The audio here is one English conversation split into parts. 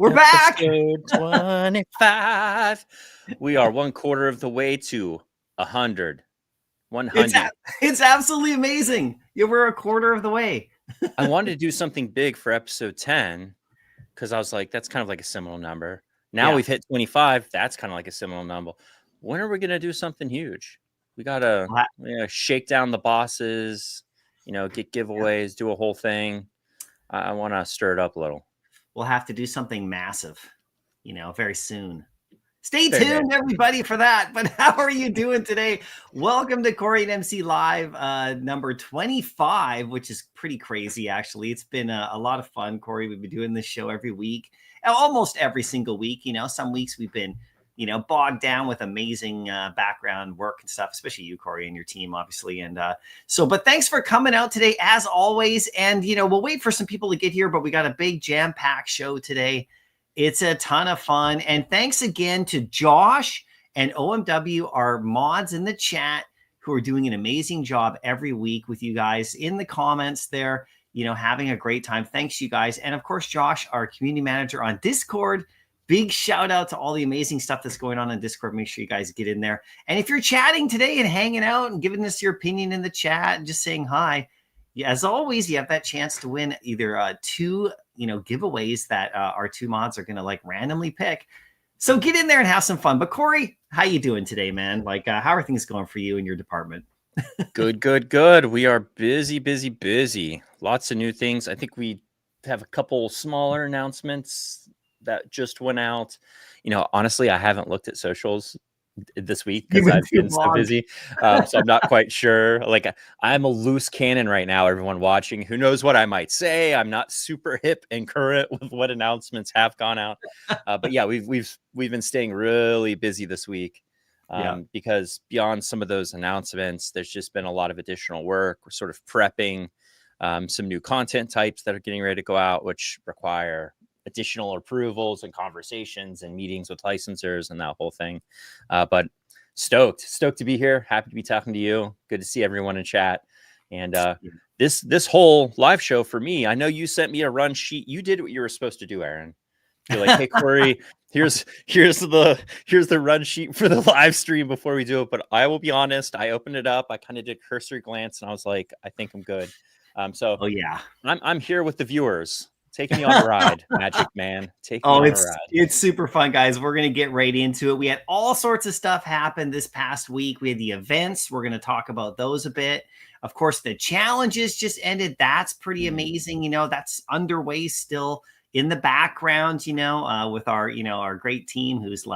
We're back. Episode 25. We are 1/4 of the way to 100. 100. It's absolutely amazing. Yeah, we're 1/4 of the way. I wanted to do something big for episode 10 because I was like, that's kind of like a similar number. Now we've hit 25. That's kind of like a similar number. When are we going to do something huge? We got to shake down the bosses, get giveaways, do a whole thing. I want to stir it up a little. We'll have to do something massive, very soon. Stay tuned, everybody, for that. But how are you doing today? Welcome to Corey and MC Live, number 25, which is pretty crazy, actually. It's been a lot of fun, Corey. We've been doing this show every week, almost every single week. Some weeks we've been, bogged down with amazing background work and stuff, especially you, Corey, and your team, obviously. And but thanks for coming out today, as always. And, we'll wait for some people to get here, but we got a big jam-packed show today. It's a ton of fun. And thanks again to Josh and OMW, our mods in the chat, who are doing an amazing job every week with you guys in the comments there, having a great time. Thanks, you guys. And of course, Josh, our community manager on Discord. Big shout out to all the amazing stuff that's going on Discord. Make sure you guys get in there. And if you're chatting today and hanging out and giving us your opinion in the chat and just saying hi, as always, you have that chance to win either two giveaways that our two mods are going to randomly pick. So get in there and have some fun. But Corey, how you doing today, man? How are things going for you in your department? Good. We are busy. Lots of new things. I think we have a couple smaller announcements that just went out. Honestly, I haven't looked at socials this week because I've been so busy. So I'm not quite sure. I'm a loose cannon right now, everyone watching. Who knows what I might say? I'm not super hip and current with what announcements have gone out. But yeah, we've been staying really busy this week. Because beyond some of those announcements, there's just been a lot of additional work. We're sort of prepping some new content types that are getting ready to go out, which require additional approvals and conversations and meetings with licensors and that whole thing. But stoked to be here. Happy to be talking to you. Good to see everyone in chat. And this whole live show for me, I know you sent me a run sheet. You did what you were supposed to do, Aaron. You're like, hey, Corey, here's the run sheet for the live stream before we do it. But I will be honest, I opened it up. I kind of did cursory glance and I was like, I think I'm good. I'm here with the viewers. Take me on a ride, Magic Man. Take me on a ride. It's super fun, guys. We're going to get right into it. We had all sorts of stuff happen this past week. We had the events. We're going to talk about those a bit. Of course, the challenges just ended. That's pretty amazing. That's underway still in the background, with our great team who's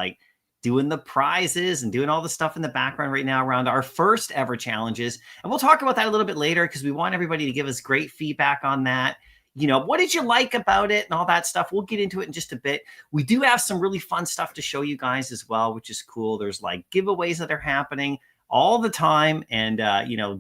doing the prizes and doing all the stuff in the background right now around our first ever challenges. And we'll talk about that a little bit later because we want everybody to give us great feedback on that. What did you like about it and all that stuff? We'll get into it in just a bit. We do have some really fun stuff to show you guys as well, which is cool. There's giveaways that are happening all the time and,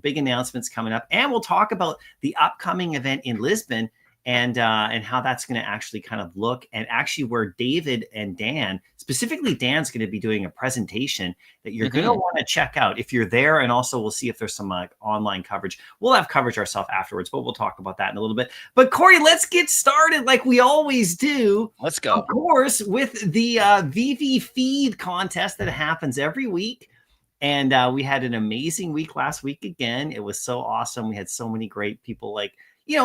big announcements coming up. And we'll talk about the upcoming event in Lisbon and how that's going to actually kind of look, and actually where David and Dan, specifically Dan's going to be doing a presentation that you're going to want to check out if you're there. And also we'll see if there's some online coverage. We'll have coverage ourselves afterwards, but we'll talk about that in a little bit. But Corey, let's get started like we always do. Let's go. Of course, with the VeVe feed contest that happens every week. And we had an amazing week last week again. It was so awesome. We had so many great people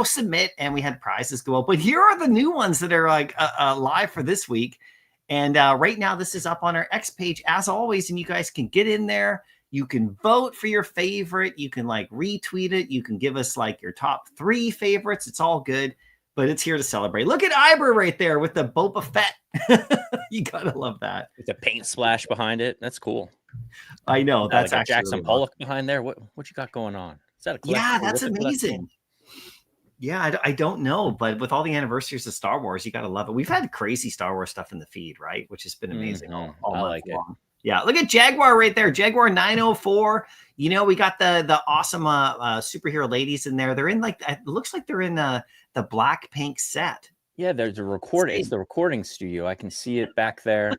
submit, and we had prizes go up. But here are the new ones that are live for this week. And right now, this is up on our X page as always, and you guys can get in there. You can vote for your favorite. You can retweet it. You can give us your top 3 favorites. It's all good, but it's here to celebrate. Look at Ibra right there with the Boba Fett. You gotta love that. With the paint splash behind it. That's cool. I know. That's actually Jackson really Pollock behind there. What you got going on? Is that a collection? Yeah, that's amazing. Yeah, I don't know, but with all the anniversaries of Star Wars, you got to love it. We've had crazy Star Wars stuff in the feed, right? Which has been amazing all month long. Yeah, look at Jaguar right there. Jaguar 904. We got the awesome superhero ladies in there. They're in it looks like they're in the black pink set. Yeah, there's a recording. It's the recording studio. I can see it back there.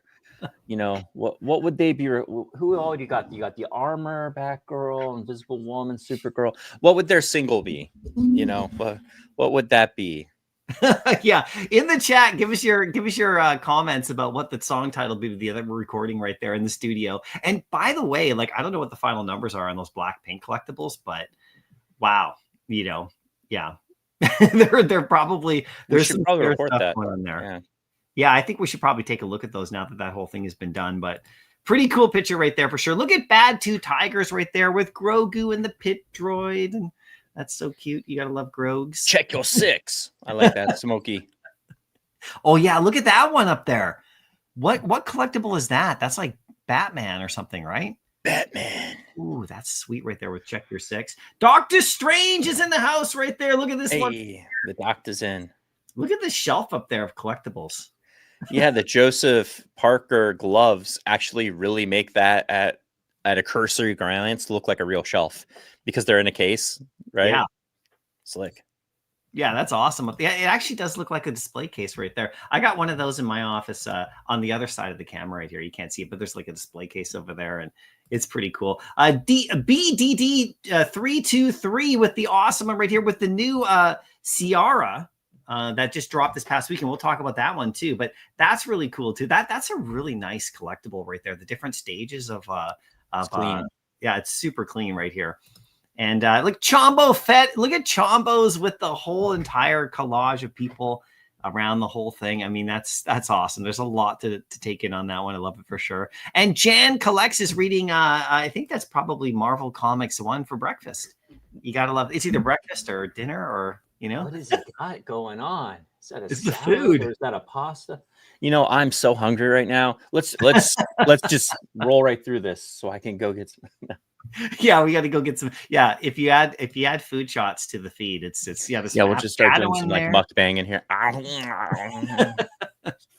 What would they be? Who all you got? You got the Armor, Batgirl, Invisible Woman, Supergirl. What would their single be? What would that be? Yeah, in the chat, give us your comments about what the song title be the other recording right there in the studio. And by the way, like I don't know what the final numbers are on those Blackpink collectibles, but wow, yeah, they're probably there's some probably fair report stuff that going on there. Yeah, I think we should probably take a look at those now that whole thing has been done. But pretty cool picture right there for sure. Look at Bad Two Tigers right there with Grogu and the pit droid and. That's so cute. You gotta love Grogs. Check your 6. I like that, Smokey. Oh yeah, look at that one up there. What collectible is that? That's like Batman or something, right? Batman. Ooh, that's sweet right there with Check Your 6. Doctor Strange is in the house right there. Look at this one. The doctor's in. Look at the shelf up there of collectibles. Yeah, the Joseph Parker gloves actually really make that at a cursory glance look like a real shelf because they're in a case, right? Yeah. Slick. Yeah, that's awesome. Yeah, it actually does look like a display case right there. I got one of those in my office on the other side of the camera right here. You can't see it, but there's like a display case over there, and it's pretty cool. BDD323 with the awesome one right here with the new Ciara that just dropped this past week, and we'll talk about that one too. But that's really cool too. That's a really nice collectible right there. The different stages of clean. Yeah, it's super clean right here. And look, Chombo Fett. Look at Chombos with the whole entire collage of people around the whole thing. I mean, that's awesome. There's a lot to take in on that one. I love it for sure. And Jan Collects is reading. I think that's probably Marvel Comics 1 for breakfast. You gotta love. It's either breakfast or dinner, or what is it got going on? Is that it's the food, or is that a pasta? I'm so hungry right now. Let's just roll right through this so I can go get some. Yeah, we got to go get some. Yeah, if you add food shots to the feed, it's we'll just start doing some like mukbang in here.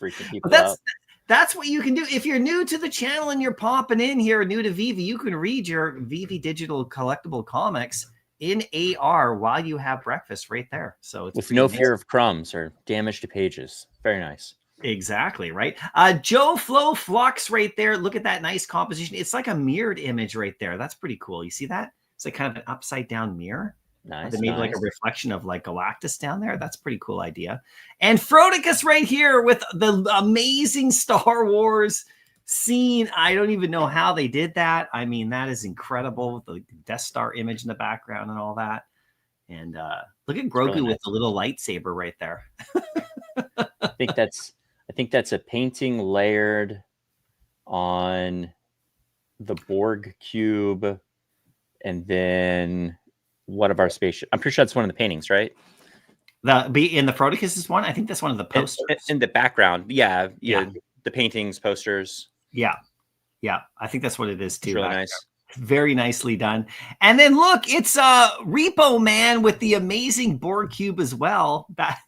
Freaking people out. That's what you can do if you're new to the channel and you're popping in here, new to VeVe. You can read your VeVe digital collectible comics in AR while you have breakfast right there. So it's with no fear of crumbs or damage to pages. Very nice. Exactly, right? Joe Flo Flux right there. Look at that nice composition. It's like a mirrored image right there. That's pretty cool. You see that? It's like kind of an upside down mirror. Nice. They made like a reflection of like Galactus down there. That's a pretty cool idea. And Frodicus right here with the amazing Star Wars scene. I don't even know how they did that. I mean, that is incredible. The Death Star image in the background and all that. And look at Grogu really nice with the little lightsaber right there. I think that's a painting layered on the Borg cube, and then one of our spaceship. I'm pretty sure that's one of the paintings, right? In the Frodicus is one. I think that's one of the posters in the background. Yeah. The paintings, posters. Yeah. I think that's what it is too. It's really nice. Very nicely done. And then look, it's Repo Man with the amazing Borg cube as well. That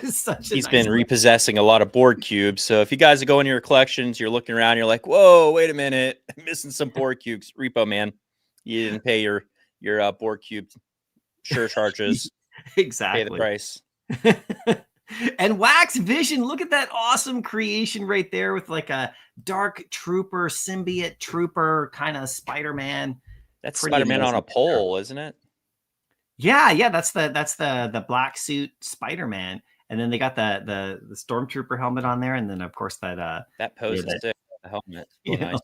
is such a He's been repossessing a lot of Borg cubes. So if you guys go into your collections, you're looking around, you're like, whoa, wait a minute, I'm missing some Borg cubes. Repo Man, you didn't pay your Borg cube charges. Exactly. Pay the price. And Wax Vision, look at that awesome creation right there with like a dark trooper, symbiote trooper, kind of Spider-Man. That's Spider-Man on a pole, isn't it? Yeah. That's the black suit Spider-Man. And then they got the Stormtrooper helmet on there. And then of course that pose is sick. The helmet. Nice.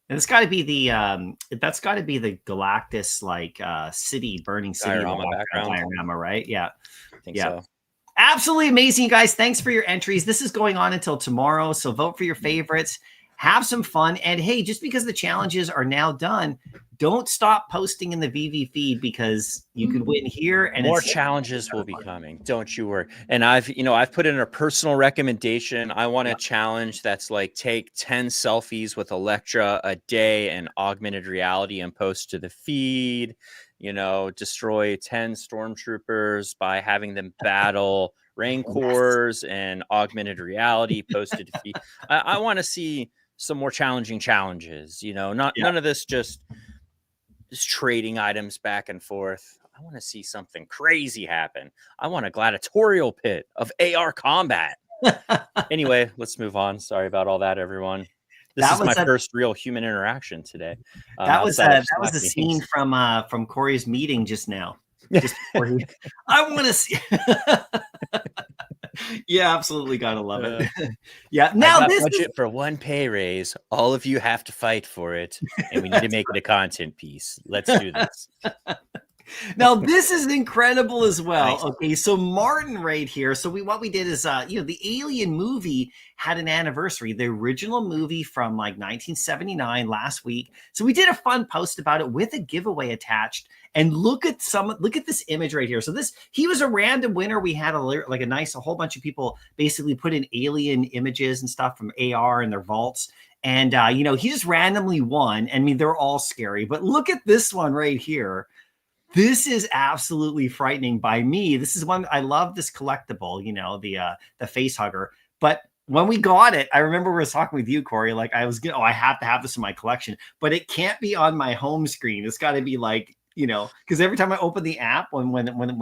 And it's got to be the that's got to be the Galactus like city burning city diorama, right? Yeah. I think so. Absolutely amazing, you guys. Thanks for your entries. This is going on until tomorrow, so vote for your favorites. Have some fun. And hey, just because the challenges are now done, don't stop posting in the VeVe feed because you could win here. And more challenges will be coming. Don't you worry. And I've put in a personal recommendation. I want a challenge that's like take 10 selfies with Electra a day and augmented reality and post to the feed. Destroy 10 stormtroopers by having them battle rancors and augmented reality posted to feed. I want to see some more challenging challenges, none of this just trading items back and forth. I want to see something crazy happen. I want a gladiatorial pit of AR combat. Anyway, let's move on. Sorry about all that, everyone. This is my first real human interaction today. That was a scene from Corey's meeting just now. Just before I want to see. Yeah, absolutely gotta love it. Yeah. Now I got this budget for one pay raise. All of you have to fight for it, and we need to make it a content piece. Let's do this. Now this is incredible as well. Nice. Okay, so Martin right here. So what we did is the Alien movie had an anniversary, the original movie from like 1979 last week. So we did a fun post about it with a giveaway attached. And look at this image right here. So he was a random winner. We had a whole bunch of people basically put in alien images and stuff from AR in their vaults. And he just randomly won. I mean, they're all scary, but look at this one right here. This is absolutely frightening by me. This is one I love, this collectible, the face hugger. But when we got it, I remember we were talking with you, Corey. Like I have to have this in my collection, but it can't be on my home screen. It's got to be like, because every time I open the app when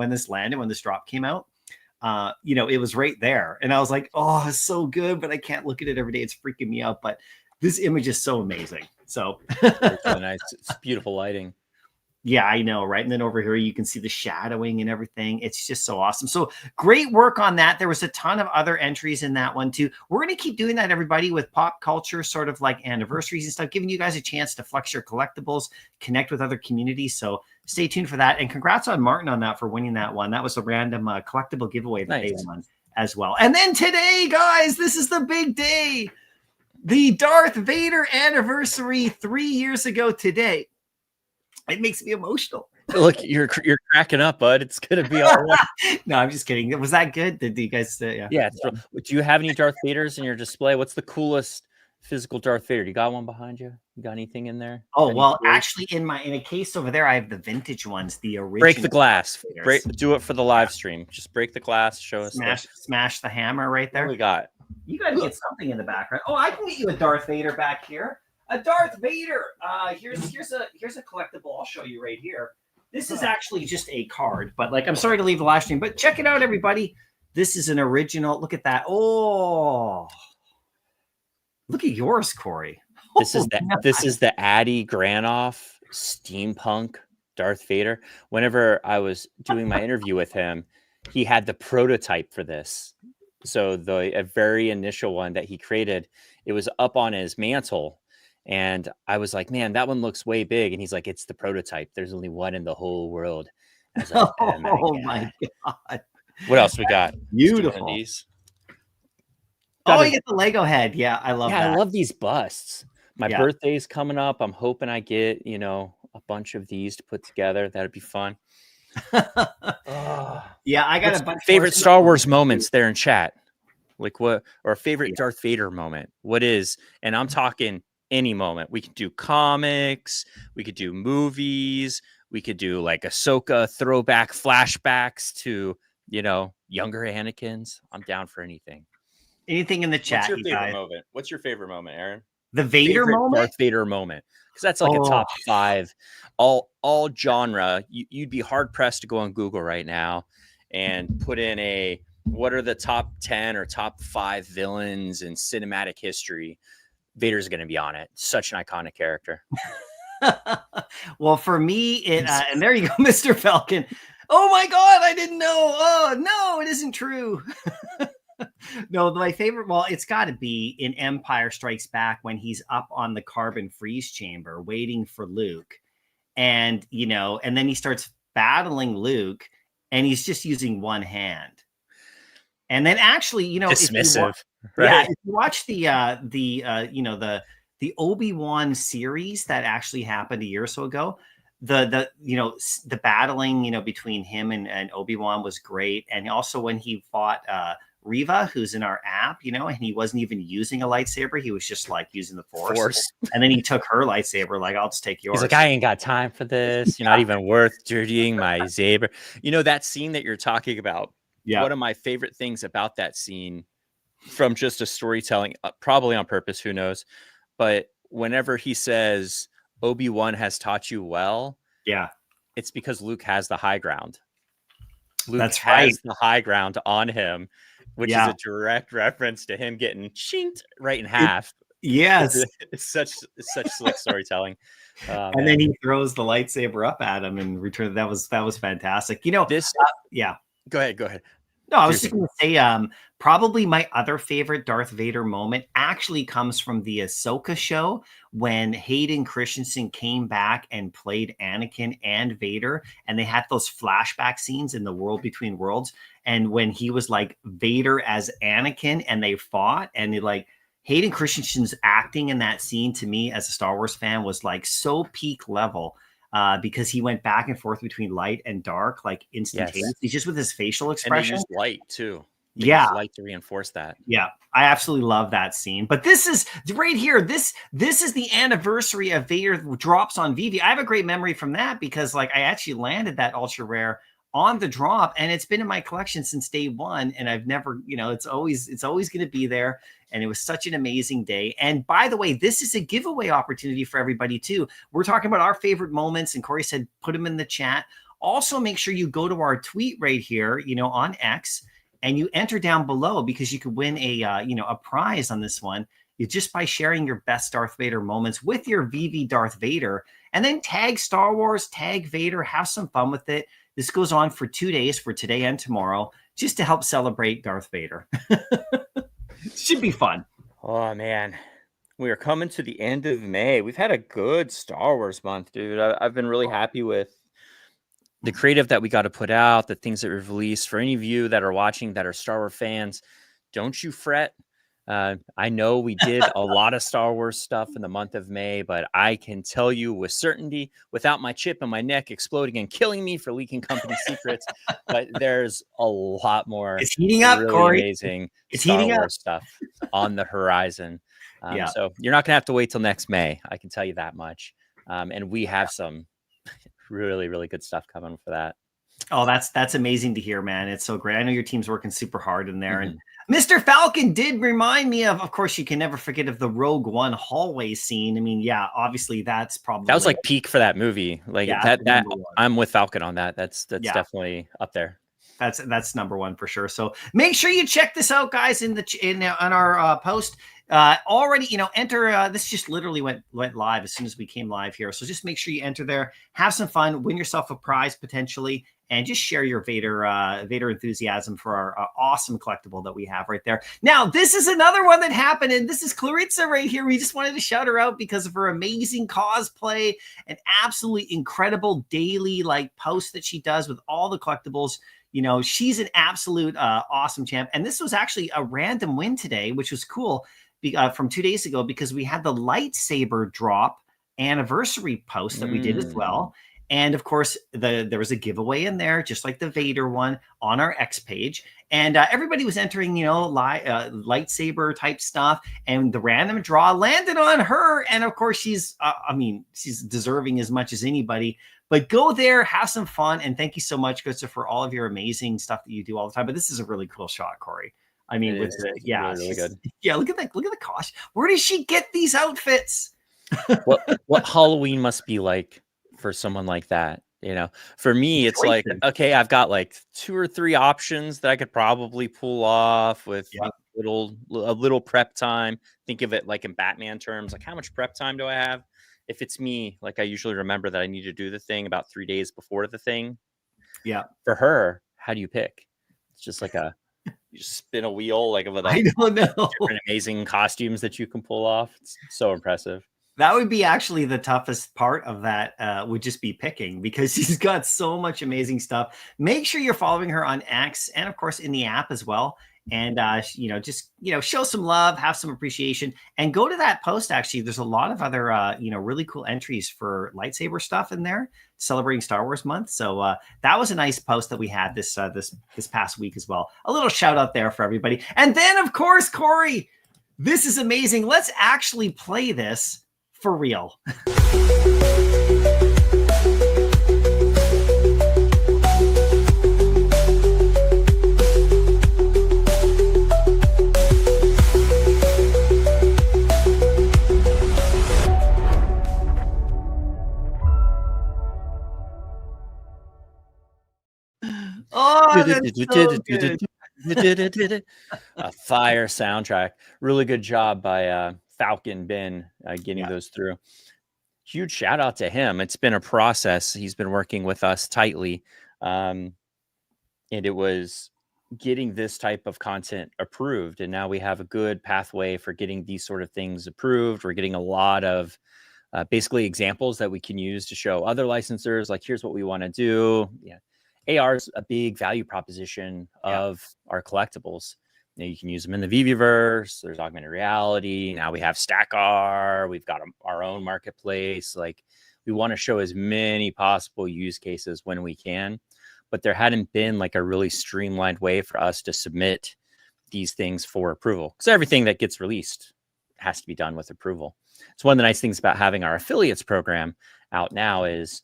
this landed, when this drop came out, it was right there, and I was like, oh, it's so good, but I can't look at it every day. It's freaking me out. But this image is so amazing. So It's really nice. It's beautiful lighting. Yeah, I know, right? And then over here, you can see the shadowing and everything. It's just so awesome. So great work on that. There was a ton of other entries in that one too. We're going to keep doing that, everybody, with pop culture, sort of like anniversaries and stuff, giving you guys a chance to flex your collectibles, connect with other communities. So stay tuned for that. And congrats on Martin on that for winning that one. That was a random collectible giveaway that they won as well. And then today, guys, this is the big day. The Darth Vader anniversary 3 years ago today. It makes me emotional. Look, you're cracking up, bud. It's gonna be all right. No, I'm just kidding. Was that good? Did you guys? Yeah. Do you have any Darth Vaders in your display? What's the coolest physical Darth Vader? You got one behind you? You got anything in there? Oh, well, actually, in a case over there, I have the vintage ones. The original. Break the glass. Do it for the live stream. Just break the glass. Show us. Smash the hammer right there. What we got? You got to get something in the background. Oh, I can get you a Darth Vader back here. A Darth Vader. Here's a collectible. I'll show you right here. This is actually just a card, but I'm sorry to leave the live stream, but check it out, everybody. This is an original. Look at that. Oh, look at yours, Corey. This is the Addy Granoff steampunk Darth Vader. Whenever I was doing my interview with him, he had the prototype for this. So a very initial one that he created, it was up on his mantle. And I was like, man, that one looks way big. And he's like, it's the prototype. There's only one in the whole world. I was like, oh my God. What else we got? Beautiful. Oh, you get the Lego head. Yeah, I love that. I love these busts. My birthday's coming up. I'm hoping I get, a bunch of these to put together. That'd be fun. Yeah, I got a bunch. Favorite Star Wars moments there in chat. Like what? Or a favorite Darth Vader moment. What is? And I'm talking any moment. We could do comics, we could do movies, we could do like Ahsoka throwback flashbacks to younger Anakins. I'm down for anything. Anything in the chat. What's your favorite moment? What's your favorite moment, Aaron? The Vader moment? Darth Vader moment. Because that's like a top 5 all genre. You'd be hard pressed to go on Google right now and put in what are the top 10 or top 5 villains in cinematic history. Vader's going to be on it. Such an iconic character. Well, for me, and there you go, Mr. Falcon. Oh my God, I didn't know. Oh no, it isn't true. No, my favorite. Well, it's got to be in Empire Strikes Back when he's up on the carbon freeze chamber waiting for Luke, and and then he starts battling Luke, and he's just using one hand. And then actually, dismissive. Right? Yeah, if you watch the Obi-Wan series that actually happened a year or so ago, the battling between him and Obi-Wan was great, and also when he fought Reva, who's in our app, and he wasn't even using a lightsaber, he was just like using the force. And then he took her lightsaber, like, I'll just take yours. He's like, I ain't got time for this. You're not even worth dirtying my saber. That scene that you're talking about. Yeah. One of my favorite things about that scene, from just a storytelling, probably on purpose, who knows, but whenever he says Obi-Wan has taught you well, it's because Luke has the high ground. Luke has the high ground on him, which is a direct reference to him getting chinked right in half. Yes, it's such slick storytelling. And then he throws the lightsaber up at him and return. That was fantastic. This. Yeah. Go ahead. No, I was just going to say, probably my other favorite Darth Vader moment actually comes from the Ahsoka show when Hayden Christensen came back and played Anakin and Vader, and they had those flashback scenes in the World Between Worlds, and when he was like Vader as Anakin, and they fought, and Hayden Christensen's acting in that scene to me as a Star Wars fan was like so peak level. Because he went back and forth between light and dark, like instantaneously, just with his facial expression. And they used light too. They used light to reinforce that. Yeah, I absolutely love that scene. But this is right here. This is the anniversary of Vader drops on VeVe. I have a great memory from that because I actually landed that ultra rare on the drop, and it's been in my collection since day one. And I've never, it's always going to be there. And it was such an amazing day. And by the way, this is a giveaway opportunity for everybody too. We're talking about our favorite moments, and Corey said put them in the chat. Also, make sure you go to our tweet right here, on X, and you enter down below because you could win a prize on this one. Just by sharing your best Darth Vader moments with your VeVe Darth Vader, and then tag Star Wars, tag Vader, have some fun with it. This goes on for 2 days, for today and tomorrow, just to help celebrate Darth Vader. Should be fun. Oh man, we are coming to the end of May. We've had a good Star Wars month, dude. I've been really happy with the creative that we got to put out, the things that we've released. For any of you that are watching that are Star Wars fans, don't you fret. I know we did a lot of Star Wars stuff in the month of May, but I can tell you with certainty, without my chip in my neck exploding and killing me for leaking company secrets, but there's a lot more. It's heating up, really Corey. Amazing it's Star heating Wars up. stuff on the horizon. So you're not going to have to wait till next May. I can tell you that much. And we have some really, really good stuff coming for that. Oh, that's amazing to hear, man. It's so great. I know your team's working super hard in there. And Mr. Falcon did remind me of course, you can never forget of the Rogue One hallway scene. I mean, yeah, obviously that was like peak for that movie. That I'm with Falcon on that. That's definitely up there. That's number one for sure. So make sure you check this out, guys, on our post. Already, enter. This just literally went live as soon as we came live here. So just make sure you enter there, have some fun, win yourself a prize potentially, and just share your Vader enthusiasm for our awesome collectible that we have right there. Now, this is another one that happened, and this is Clarissa right here. We just wanted to shout her out because of her amazing cosplay and absolutely incredible daily post that she does with all the collectibles. She's an absolute awesome champ. And this was actually a random win today, which was cool from 2 days ago because we had the lightsaber drop anniversary post that we did as well. And of course, there was a giveaway in there, just like the Vader one on our X page. And everybody was entering, lightsaber type stuff. And the random draw landed on her. And of course, she's deserving as much as anybody. But go there, have some fun, and thank you so much, Gusta, for all of your amazing stuff that you do all the time. But this is a really cool shot, Corey. I mean, really good. Yeah, look at that. Look at the cost. Where does she get these outfits? What Halloween must be like for someone like that? For me, it's like, okay, I've got 2 or 3 options that I could probably pull off with a little prep time. Think of it like in Batman terms, like how much prep time do I have? If it's me, I usually remember that I need to do the thing about 3 days before the thing. Yeah. For her, how do you pick? It's just you just spin a wheel I don't know. Different amazing costumes that you can pull off. It's so impressive. That would be actually the toughest part of that would just be picking because she's got so much amazing stuff. Make sure you're following her on X and of course in the app as well. And, just show some love, have some appreciation, and go to that post. Actually, there's a lot of other, really cool entries for lightsaber stuff in there celebrating Star Wars month. So that was a nice post that we had this past week as well. A little shout out there for everybody. And then, of course, Corey, this is amazing. Let's actually play this for real. Oh, that's so good. A fire soundtrack. Really good job by Falcon Ben getting those through. Huge shout out to him. It's been a process. He's been working with us tightly. And it was getting this type of content approved, and now we have a good pathway for getting these sort of things approved. We're getting a lot of basically examples that we can use to show other licensors, like, here's what we want to do. AR is a big value proposition of our collectibles. You can use them in the VeVe-verse. There's augmented reality. Now we have StackR. We've got our own marketplace. Like, we want to show as many possible use cases when we can, but there hadn't been like a really streamlined way for us to submit these things for approval, because everything that gets released has to be done with approval. It's one of the nice things about having our affiliates program out now is,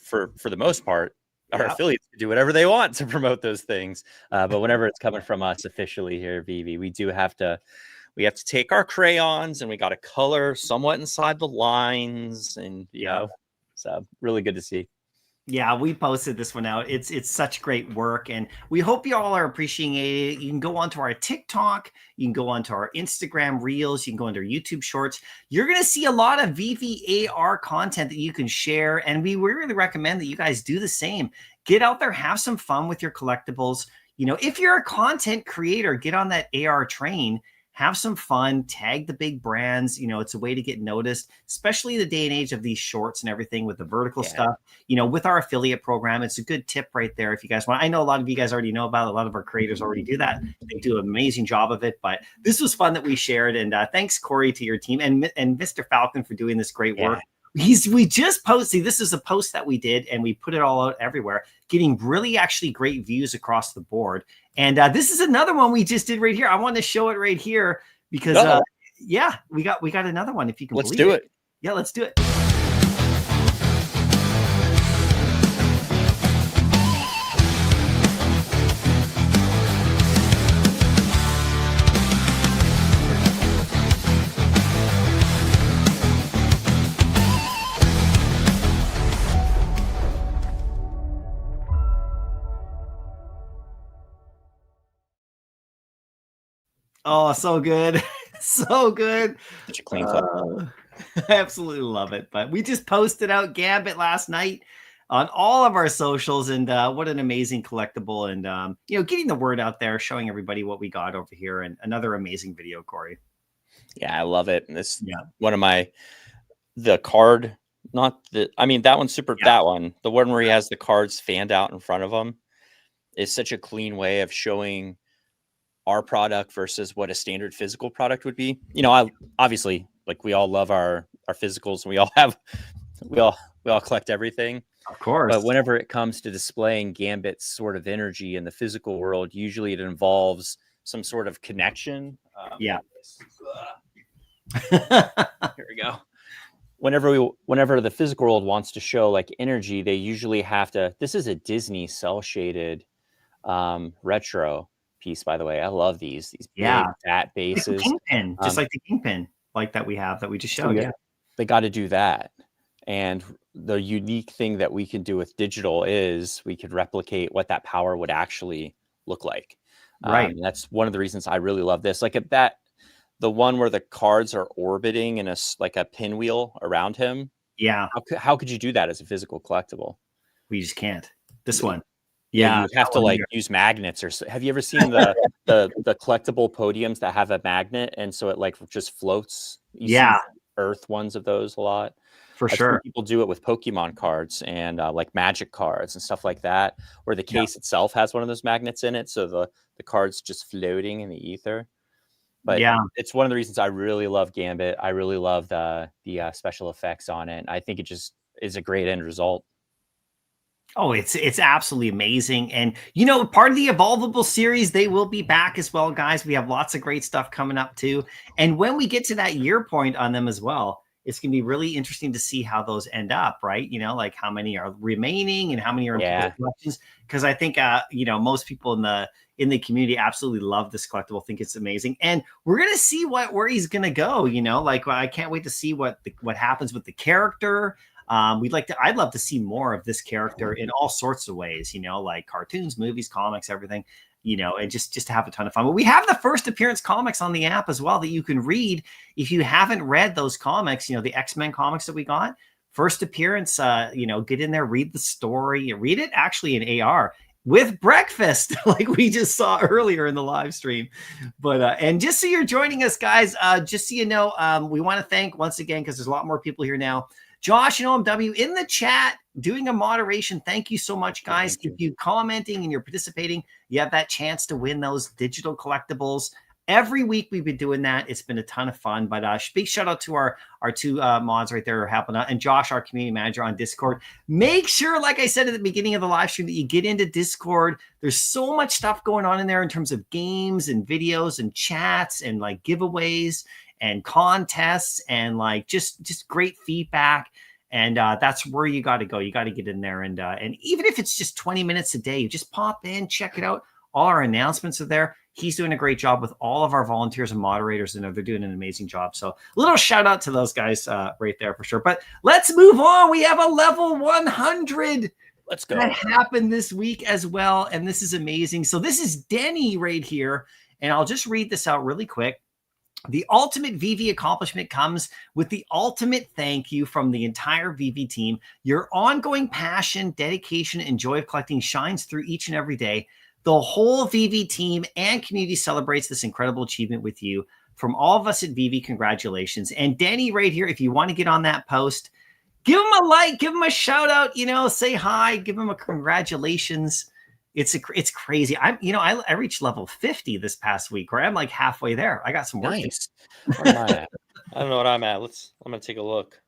for the most part, our affiliates can do whatever they want to promote those things. But whenever it's coming from us officially here at VeVe, we have to take our crayons and we got to color somewhat inside the lines, and so really good to see. Yeah, we posted this one out. It's such great work, and we hope you all are appreciating it. You can go onto our TikTok, you can go onto our Instagram Reels, you can go into our YouTube Shorts. You're going to see a lot of VeVe AR content that you can share, and we really recommend that you guys do the same. Get out there, have some fun with your collectibles. If you're a content creator, get on that AR train. Have some fun, tag the big brands. It's a way to get noticed, especially the day and age of these shorts and everything with the vertical stuff. With our affiliate program, it's a good tip right there. If you guys want, I know a lot of you guys already know about it. A lot of our creators already do that. They do an amazing job of it, but this was fun that we shared. And thanks, Corey, to your team and Mr. Falcon for doing this great work. We just posted, this is a post that we did and we put it all out everywhere, getting really actually great views across the board. And this is another one we just did right here. I want to show it right here because we got another one, if you can believe it. Let's do it. Yeah, let's do it. Oh, so good. So good. Such a clean clip. I absolutely love it. But we just posted out Gambit last night on all of our socials, and what an amazing collectible, and getting the word out there, showing everybody what we got over here, and another amazing video, Corey. Yeah, I love it. And this one of the card, that one's super. That one, the one where he has the cards fanned out in front of him, is such a clean way of showing our product versus what a standard physical product would be. I obviously, like, we all love our physicals, and we all collect everything, of course, but whenever it comes to displaying Gambit's sort of energy in the physical world, usually it involves some sort of connection. Here we go. Whenever the physical world wants to show like energy, they usually have to. This is a Disney cell shaded retro piece, by the way. I love these big fat bases. Kingpin, just like the Kingpin, like that we have, that we just showed. They got to do that. And the unique thing that we can do with digital is we could replicate what that power would actually look like. Right. That's one of the reasons I really love this. Like the one where the cards are orbiting in a pinwheel around him. Yeah. How could you do that as a physical collectible? We just can't. This one. Yeah, you have to use magnets or so. Have you ever seen the collectible podiums that have a magnet, and so it just floats? You see Earth ones of those a lot. For sure. People do it with Pokemon cards and like Magic cards and stuff like that, where the case itself has one of those magnets in it, so the card's just floating in the ether. But it's one of the reasons I really love Gambit. I really love the special effects on it. I think it just is a great end result. Oh, it's absolutely amazing. And, part of the Evolvable series, they will be back as well, guys. We have lots of great stuff coming up too. And when we get to that year point on them as well, it's going to be really interesting to see how those end up, right? Like how many are remaining and how many are in people's collections. Because I think, most people in the community absolutely love this collectible, think it's amazing. And we're going to see where he's going to go, I can't wait to see what happens with the character. I'd love to see more of this character in all sorts of ways, like cartoons, movies, comics, everything, and just to have a ton of fun. But we have the first appearance comics on the app as well that you can read. If you haven't read those comics, the X-Men comics that we got, first appearance, get in there, read the story, read it actually in AR. with breakfast, like we just saw earlier in the live stream. But and just so you're joining us, guys, just so you know, we want to thank once again, because there's a lot more people here now, Josh and OMW in the chat doing a moderation. Thank you so much, guys. If you're commenting and you're participating, you have that chance to win those digital collectibles. Every week we've been doing that. It's been a ton of fun. But big shout out to our two mods right there who are helping out, and Josh, our community manager on Discord. Make sure, like I said at the beginning of the live stream, that you get into Discord. There's so much stuff going on in there in terms of games and videos and chats and like giveaways and contests and like just great feedback. And that's where you got to go. You got to get in there, and even if it's just 20 minutes a day, you just pop in, check it out. All our announcements are there. He's doing a great job with all of our volunteers and moderators, and they're doing an amazing job. So a little shout out to those guys right there for sure. But let's move on. We have a level 100. Let's go. That happened this week as well, and this is amazing. So this is Denny right here, and I'll just read this out really quick. The ultimate VeVe accomplishment comes with the ultimate thank you from the entire VeVe team. Your ongoing passion, dedication, and joy of collecting shines through each and every day. The whole VeVe team and community celebrates this incredible achievement with you. From all of us at VeVe, congratulations. And Danny right here, if you want to get on that post, give him a like, give him a shout out, say hi, give him a congratulations. It's crazy. I reached level 50 this past week, where I'm like halfway there. I got some work. Nice. Where am I at? I don't know what I'm at. I'm going to take a look.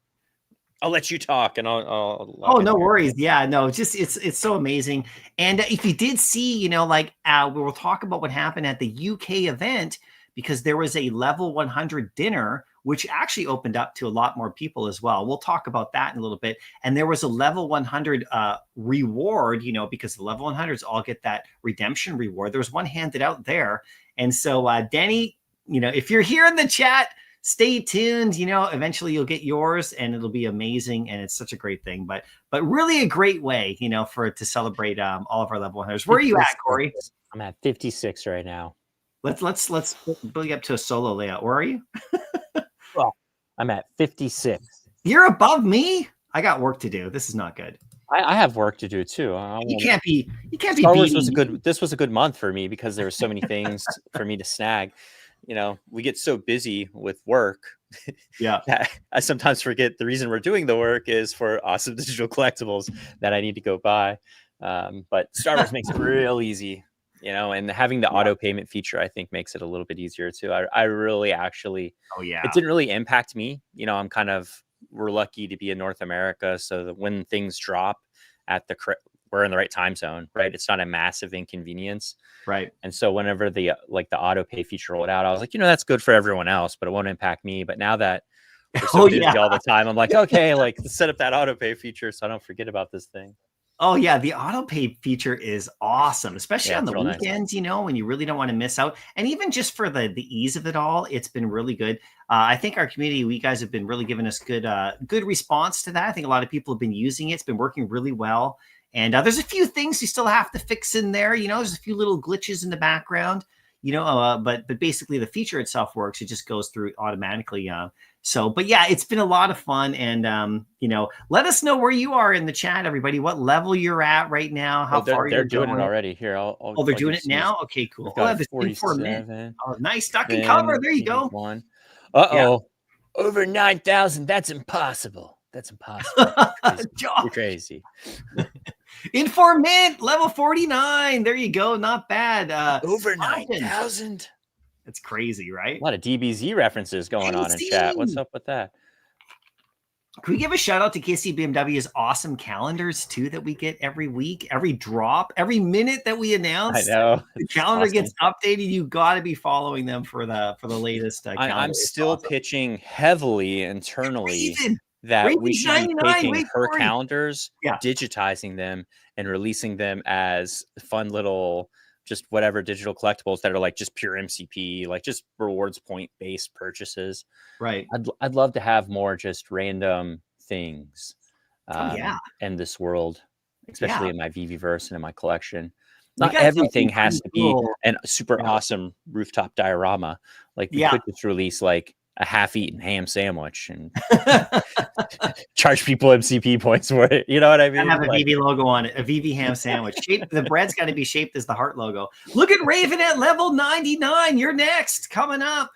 I'll let you talk, and I'll oh, no worries. Yeah, no, just it's so amazing. And if you did see, we'll talk about what happened at the UK event, because there was a level 100 dinner, which actually opened up to a lot more people as well. We'll talk about that in a little bit. And there was a level 100 reward, because the level 100s all get that redemption reward. There was one handed out there. And so, Denny, if you're here in the chat, stay tuned. Eventually you'll get yours, and it'll be amazing. And it's such a great thing, but really a great way, to celebrate all of our level 100s. Where are you at, Corey? I'm at 56 right now. Let's build you up to a solo layout. Where are you? Well, I'm at 56. You're above me. I got work to do. This is not good. I have work to do too. You can't be. Star Wars this was a good month for me, because there were so many things for me to snag. We get so busy with work, that I sometimes forget the reason we're doing the work is for awesome digital collectibles that I need to go buy. But Star Wars makes it real easy, and having the auto payment feature, I think, makes it a little bit easier too. I really actually, it didn't really impact me. We're lucky to be in North America, so that when things drop we're in the right time zone, right? It's not a massive inconvenience. Right. And so whenever the auto pay feature rolled out, I was like, that's good for everyone else, but it won't impact me. But now that we're so busy all the time, I'm like, okay, let's set up that auto pay feature so I don't forget about this thing. Oh yeah, the auto pay feature is awesome, especially on the weekends, nice. When you really don't want to miss out. And even just for the ease of it all, it's been really good. I think our community, you guys have been really giving us good response to that. I think a lot of people have been using it. It's been working really well. And there's a few things you still have to fix in there. There's a few little glitches in the background, but basically the feature itself works. It just goes through automatically. But yeah, it's been a lot of fun. And, let us know where you are in the chat, everybody, what level you're at right now, how far they're doing it already. Here, they're doing it now? Okay, cool. We'll have this in for a minute. Oh, nice. Duck and cover. There you go. Yeah. Over 9,000. That's impossible. That's impossible. You're crazy. Informant level 49. There you go. Not bad. Over 9,000. That's crazy, right? A lot of DBZ references going on in chat. What's up with that? Can we give a shout out to KC BMW's awesome calendars too that we get every week, every drop, every minute that we announce? I know the calendar gets updated. You got to be following them for the latest. Calendar. I'm still pitching heavily internally that we should be taking her calendars, digitizing them, and releasing them as fun little just whatever digital collectibles that are like just pure MCP, like just rewards point based purchases. Right. I'd love to have more just random things in this world, especially in my VeVe-verse and in my collection. Not everything has to be a super awesome rooftop diorama. Like we could just release like a half-eaten ham sandwich and charge people MCP points for it. You know what I mean? Have a VeVe logo on it, a VeVe ham sandwich. The bread's got to be shaped as the heart logo. Look at Raven at level 99. You're next, coming up.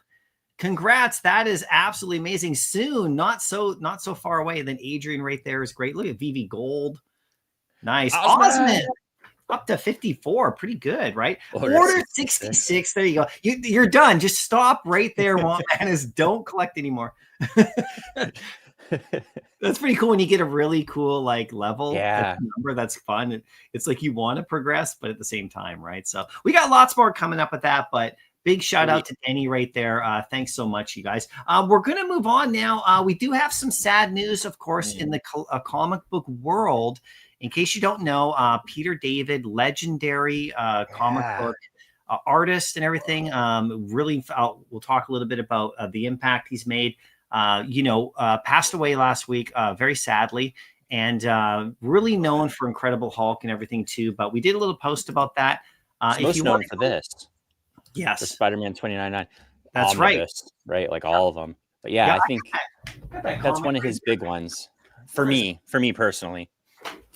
Congrats. That is absolutely amazing. Soon, not so far away. Then Adrian right there is great. Look at VeVe Gold. Nice. Osman. Up to 54. Pretty good, right? Order 66. There you go. You're done. Just stop right there, Wombanas. Don't collect anymore. That's pretty cool when you get a really cool like level number. That's fun. It's like you want to progress, but at the same time, right? So we got lots more coming up with that, but big shout out to Denny right there. Thanks so much, you guys. We're going to move on now. We do have some sad news, of course, in the comic book world. In case you don't know, Peter David, legendary comic book artist and everything. Really, we'll talk a little bit about the impact he's made. Passed away last week, very sadly, and really known for Incredible Hulk and everything too. But we did a little post about that. Most known for this. Yes. For Spider-Man 2099. That's Omnibus, right. Like all of them. But I think that's one of his big ones for me personally.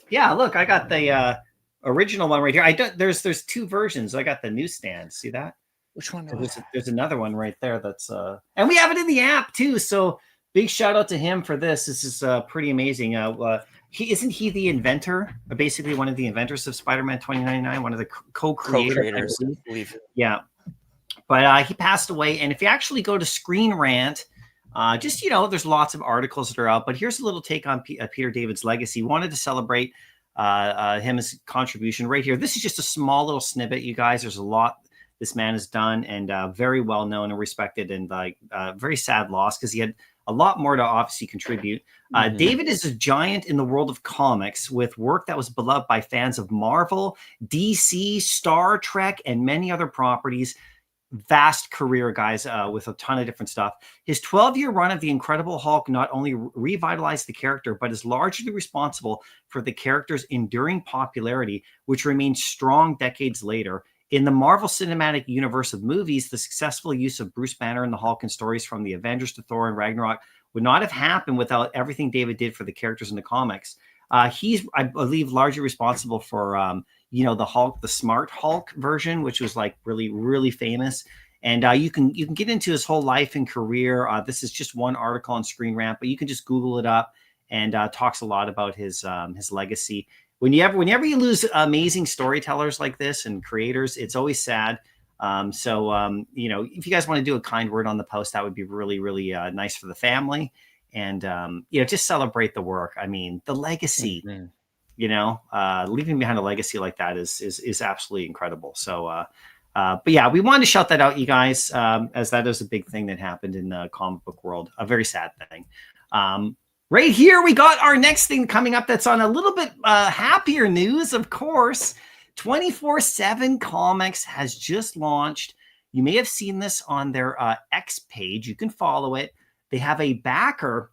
Yeah, look, I got the original one right here. There's two versions. I got the newsstand. See that? Which one? There's another one right there. That's and we have it in the app too. So big shout out to him for this. This is pretty amazing. Isn't he the inventor? Basically, one of the inventors of Spider-Man 2099. One of the co-creators. I believe. Yeah, but he passed away. And if you actually go to Screen Rant. There's lots of articles that are out, but here's a little take on Peter David's legacy. Wanted to celebrate his contribution right here. This is just a small little snippet, you guys. There's a lot this man has done, and very well known and respected, and very sad loss because he had a lot more to obviously contribute. David is a giant in the world of comics with work that was beloved by fans of Marvel, DC, Star Trek, and many other properties. Vast career, guys, with a ton of different stuff. His 12-year run of the Incredible Hulk not only revitalized the character, but is largely responsible for the character's enduring popularity, which remains strong decades later. In the Marvel Cinematic Universe of movies, the successful use of Bruce Banner and the Hulk in stories from the Avengers to Thor and Ragnarok would not have happened without everything David did for the characters in the comics. He's, I believe, largely responsible for the Hulk, the Smart Hulk version, which was like really, really famous. And you can get into his whole life and career. This is just one article on Screen Rant, but you can just Google it up, and talks a lot about his legacy. Whenever you lose amazing storytellers like this and creators, it's always sad. If you guys want to do a kind word on the post, that would be really, really nice for the family. And just celebrate the work. I mean, the legacy. Leaving behind a legacy like that is absolutely incredible. So, we wanted to shout that out, you guys, as that is a big thing that happened in the comic book world. A very sad thing. Right here, we got our next thing coming up that's on a little bit happier news, of course. 24/7 Comics has just launched. You may have seen this on their X page. You can follow it. They have a backer,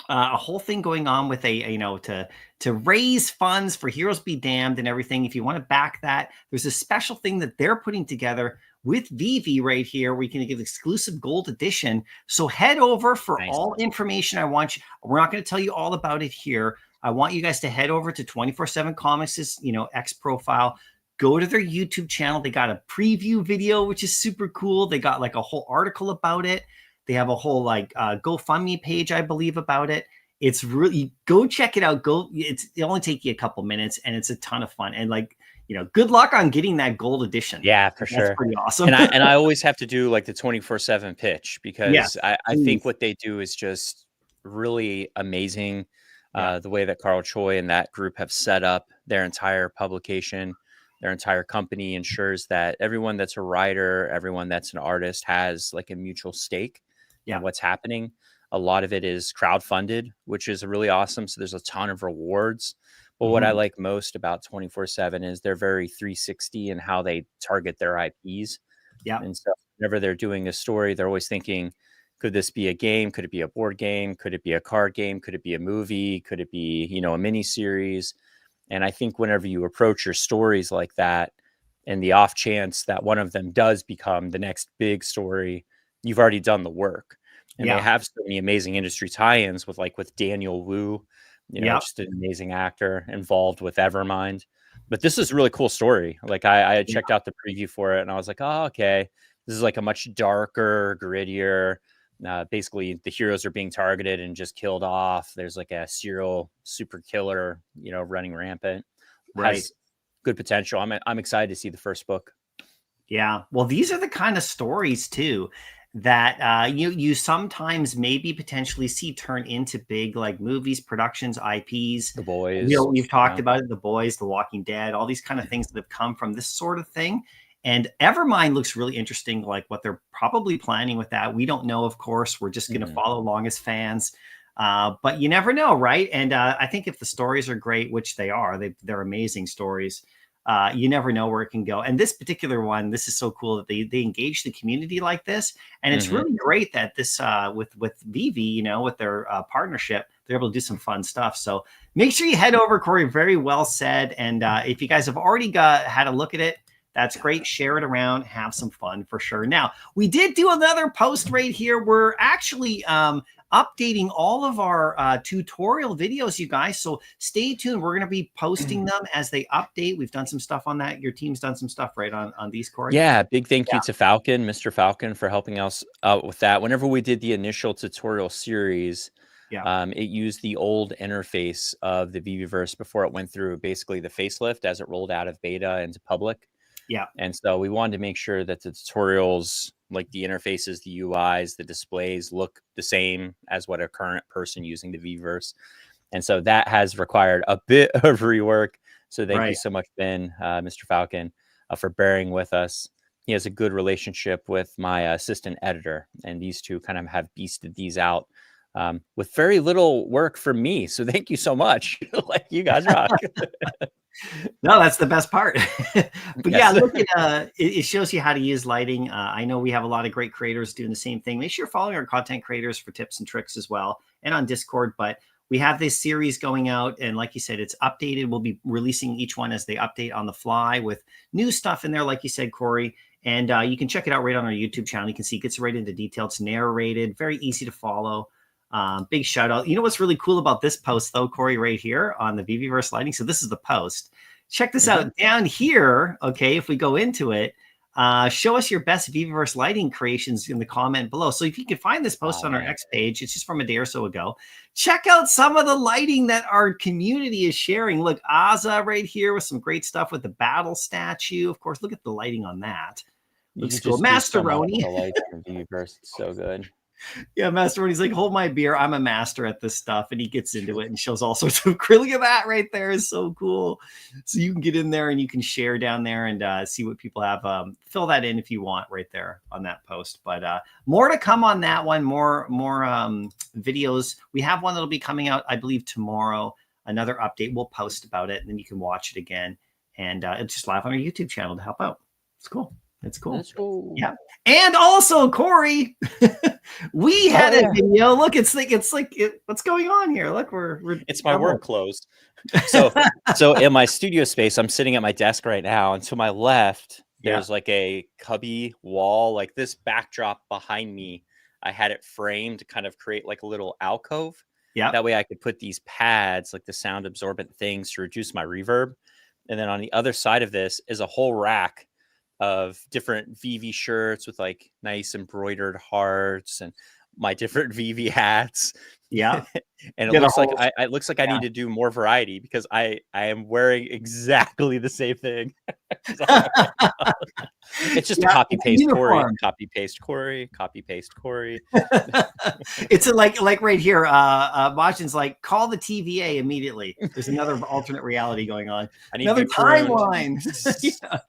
a whole thing going on with to raise funds for Heroes Be Damned and everything. If you want to back that, there's a special thing that they're putting together with VeVe right here. We can give exclusive gold edition. So head over for all information. We're not going to tell you all about it here. I want you guys to head over to 24/7 Comics' X profile. Go to their YouTube channel. They got a preview video, which is super cool. They got like a whole article about it. They have a whole GoFundMe page, I believe, about it. It's really, go check it out. It'll only take you a couple minutes, and it's a ton of fun. And good luck on getting that gold edition. Yeah, for sure. That's pretty awesome. And I always have to do like the 24/7 pitch because I think what they do is just really amazing. The way that Carl Choi and that group have set up their entire publication, their entire company ensures that everyone that's a writer, everyone that's an artist has like a mutual stake in what's happening. A lot of it is crowdfunded, which is really awesome. So there's a ton of rewards. But what I like most about 24/7 is they're very 360 in how they target their IPs. Yeah. And so whenever they're doing a story, they're always thinking, could this be a game? Could it be a board game? Could it be a card game? Could it be a movie? Could it be, a mini series? And I think whenever you approach your stories like that, and the off chance that one of them does become the next big story, you've already done the work. And they have so many amazing industry tie-ins with Daniel Wu, just an amazing actor involved with Evermind. But this is a really cool story. Like I had checked out the preview for it and I was like, oh, okay. This is like a much darker, grittier. Basically, the heroes are being targeted and just killed off. There's like a serial super killer, running rampant. Has good potential. I'm excited to see the first book. Yeah. Well, these are the kind of stories too that you sometimes maybe potentially see turn into big like movies, productions, IPs. The Boys. We've talked about it, The Boys, The Walking Dead, all these kind of things that have come from this sort of thing. And Evermind looks really interesting, like what they're probably planning with that. We don't know, of course. We're just going to follow along as fans. But you never know, right? And I think if the stories are great, which they are, they're amazing stories. You never know where it can go. And this particular one, this is so cool that they engage the community like this. And it's really great that this with VeVe, with their partnership, they're able to do some fun stuff. So make sure you head over, Corey. Very well said. And if you guys have already had a look at it, that's great. Share it around. Have some fun for sure. Now, we did do another post right here. We're actually updating all of our tutorial videos, you guys. So stay tuned. We're going to be posting them as they update. We've done some stuff on that. Your team's done some stuff, right, on these, Corey? Yeah, big thank you to Falcon, Mr. Falcon, for helping us out with that. Whenever we did the initial tutorial series, it used the old interface of the VeVeverse before it went through basically the facelift as it rolled out of beta into public. Yeah. And so we wanted to make sure that the tutorials, like the interfaces, the UIs, the displays look the same as what a current person using the VeVeverse. And so that has required a bit of rework. So thank you so much, Ben, Mr. Falcon, for bearing with us. He has a good relationship with my assistant editor, and these two kind of have beasted these out with very little work from me. So thank you so much. Like, you guys rock. No, that's the best part. But yeah, look at it shows you how to use lighting. I know we have a lot of great creators doing the same thing. Make sure you're following our content creators for tips and tricks as well, and on Discord. But we have this series going out, and like you said, it's updated. We'll be releasing each one as they update on the fly with new stuff in there, like you said, Corey. And you can check it out right on our YouTube channel. You can see it gets right into detail. It's narrated, very easy to follow. Big shout out. You know what's really cool about this post though, Corey, right here on the VeVeverse lighting. So this is the post. Check this out down here. Okay. If we go into it, show us your best VeVeverse lighting creations in the comment below. So if you can find this post on our X page, it's just from a day or so ago. Check out some of the lighting that our community is sharing. Look, Aza right here with some great stuff with the battle statue. Of course, look at the lighting on that. Looks cool. Masteroni. VeVeverse, it's so good. Yeah, Master, when he's like, hold my beer, I'm a master at this stuff. And he gets into it and shows all sorts of look at that right there is so cool. So you can get in there and you can share down there and see what people have. Fill that in if you want right there on that post. But more to come on that one, more videos. We have one that'll be coming out, I believe, tomorrow. Another update. We'll post about it and then you can watch it again. And it's just live on our YouTube channel to help out. It's cool. It's cool. That's cool. Yeah. And also, Corey, we had a video. Look, it's like what's going on here? Look, it's my work clothes. So in my studio space, I'm sitting at my desk right now, and to my left, there's like a cubby wall, like this backdrop behind me. I had it framed to kind of create like a little alcove. Yeah. That way I could put these pads, like the sound absorbent things, to reduce my reverb. And then on the other side of this is a whole rack of different VeVe shirts with like nice embroidered hearts and my different VeVe hats. Yeah. And it looks like I need to do more variety because I am wearing exactly the same thing. It's just copy paste Corey, copy paste Corey, copy paste Corey. It's like right here. Majin's like, call the TVA immediately. There's another alternate reality going on. Another timeline. Yeah.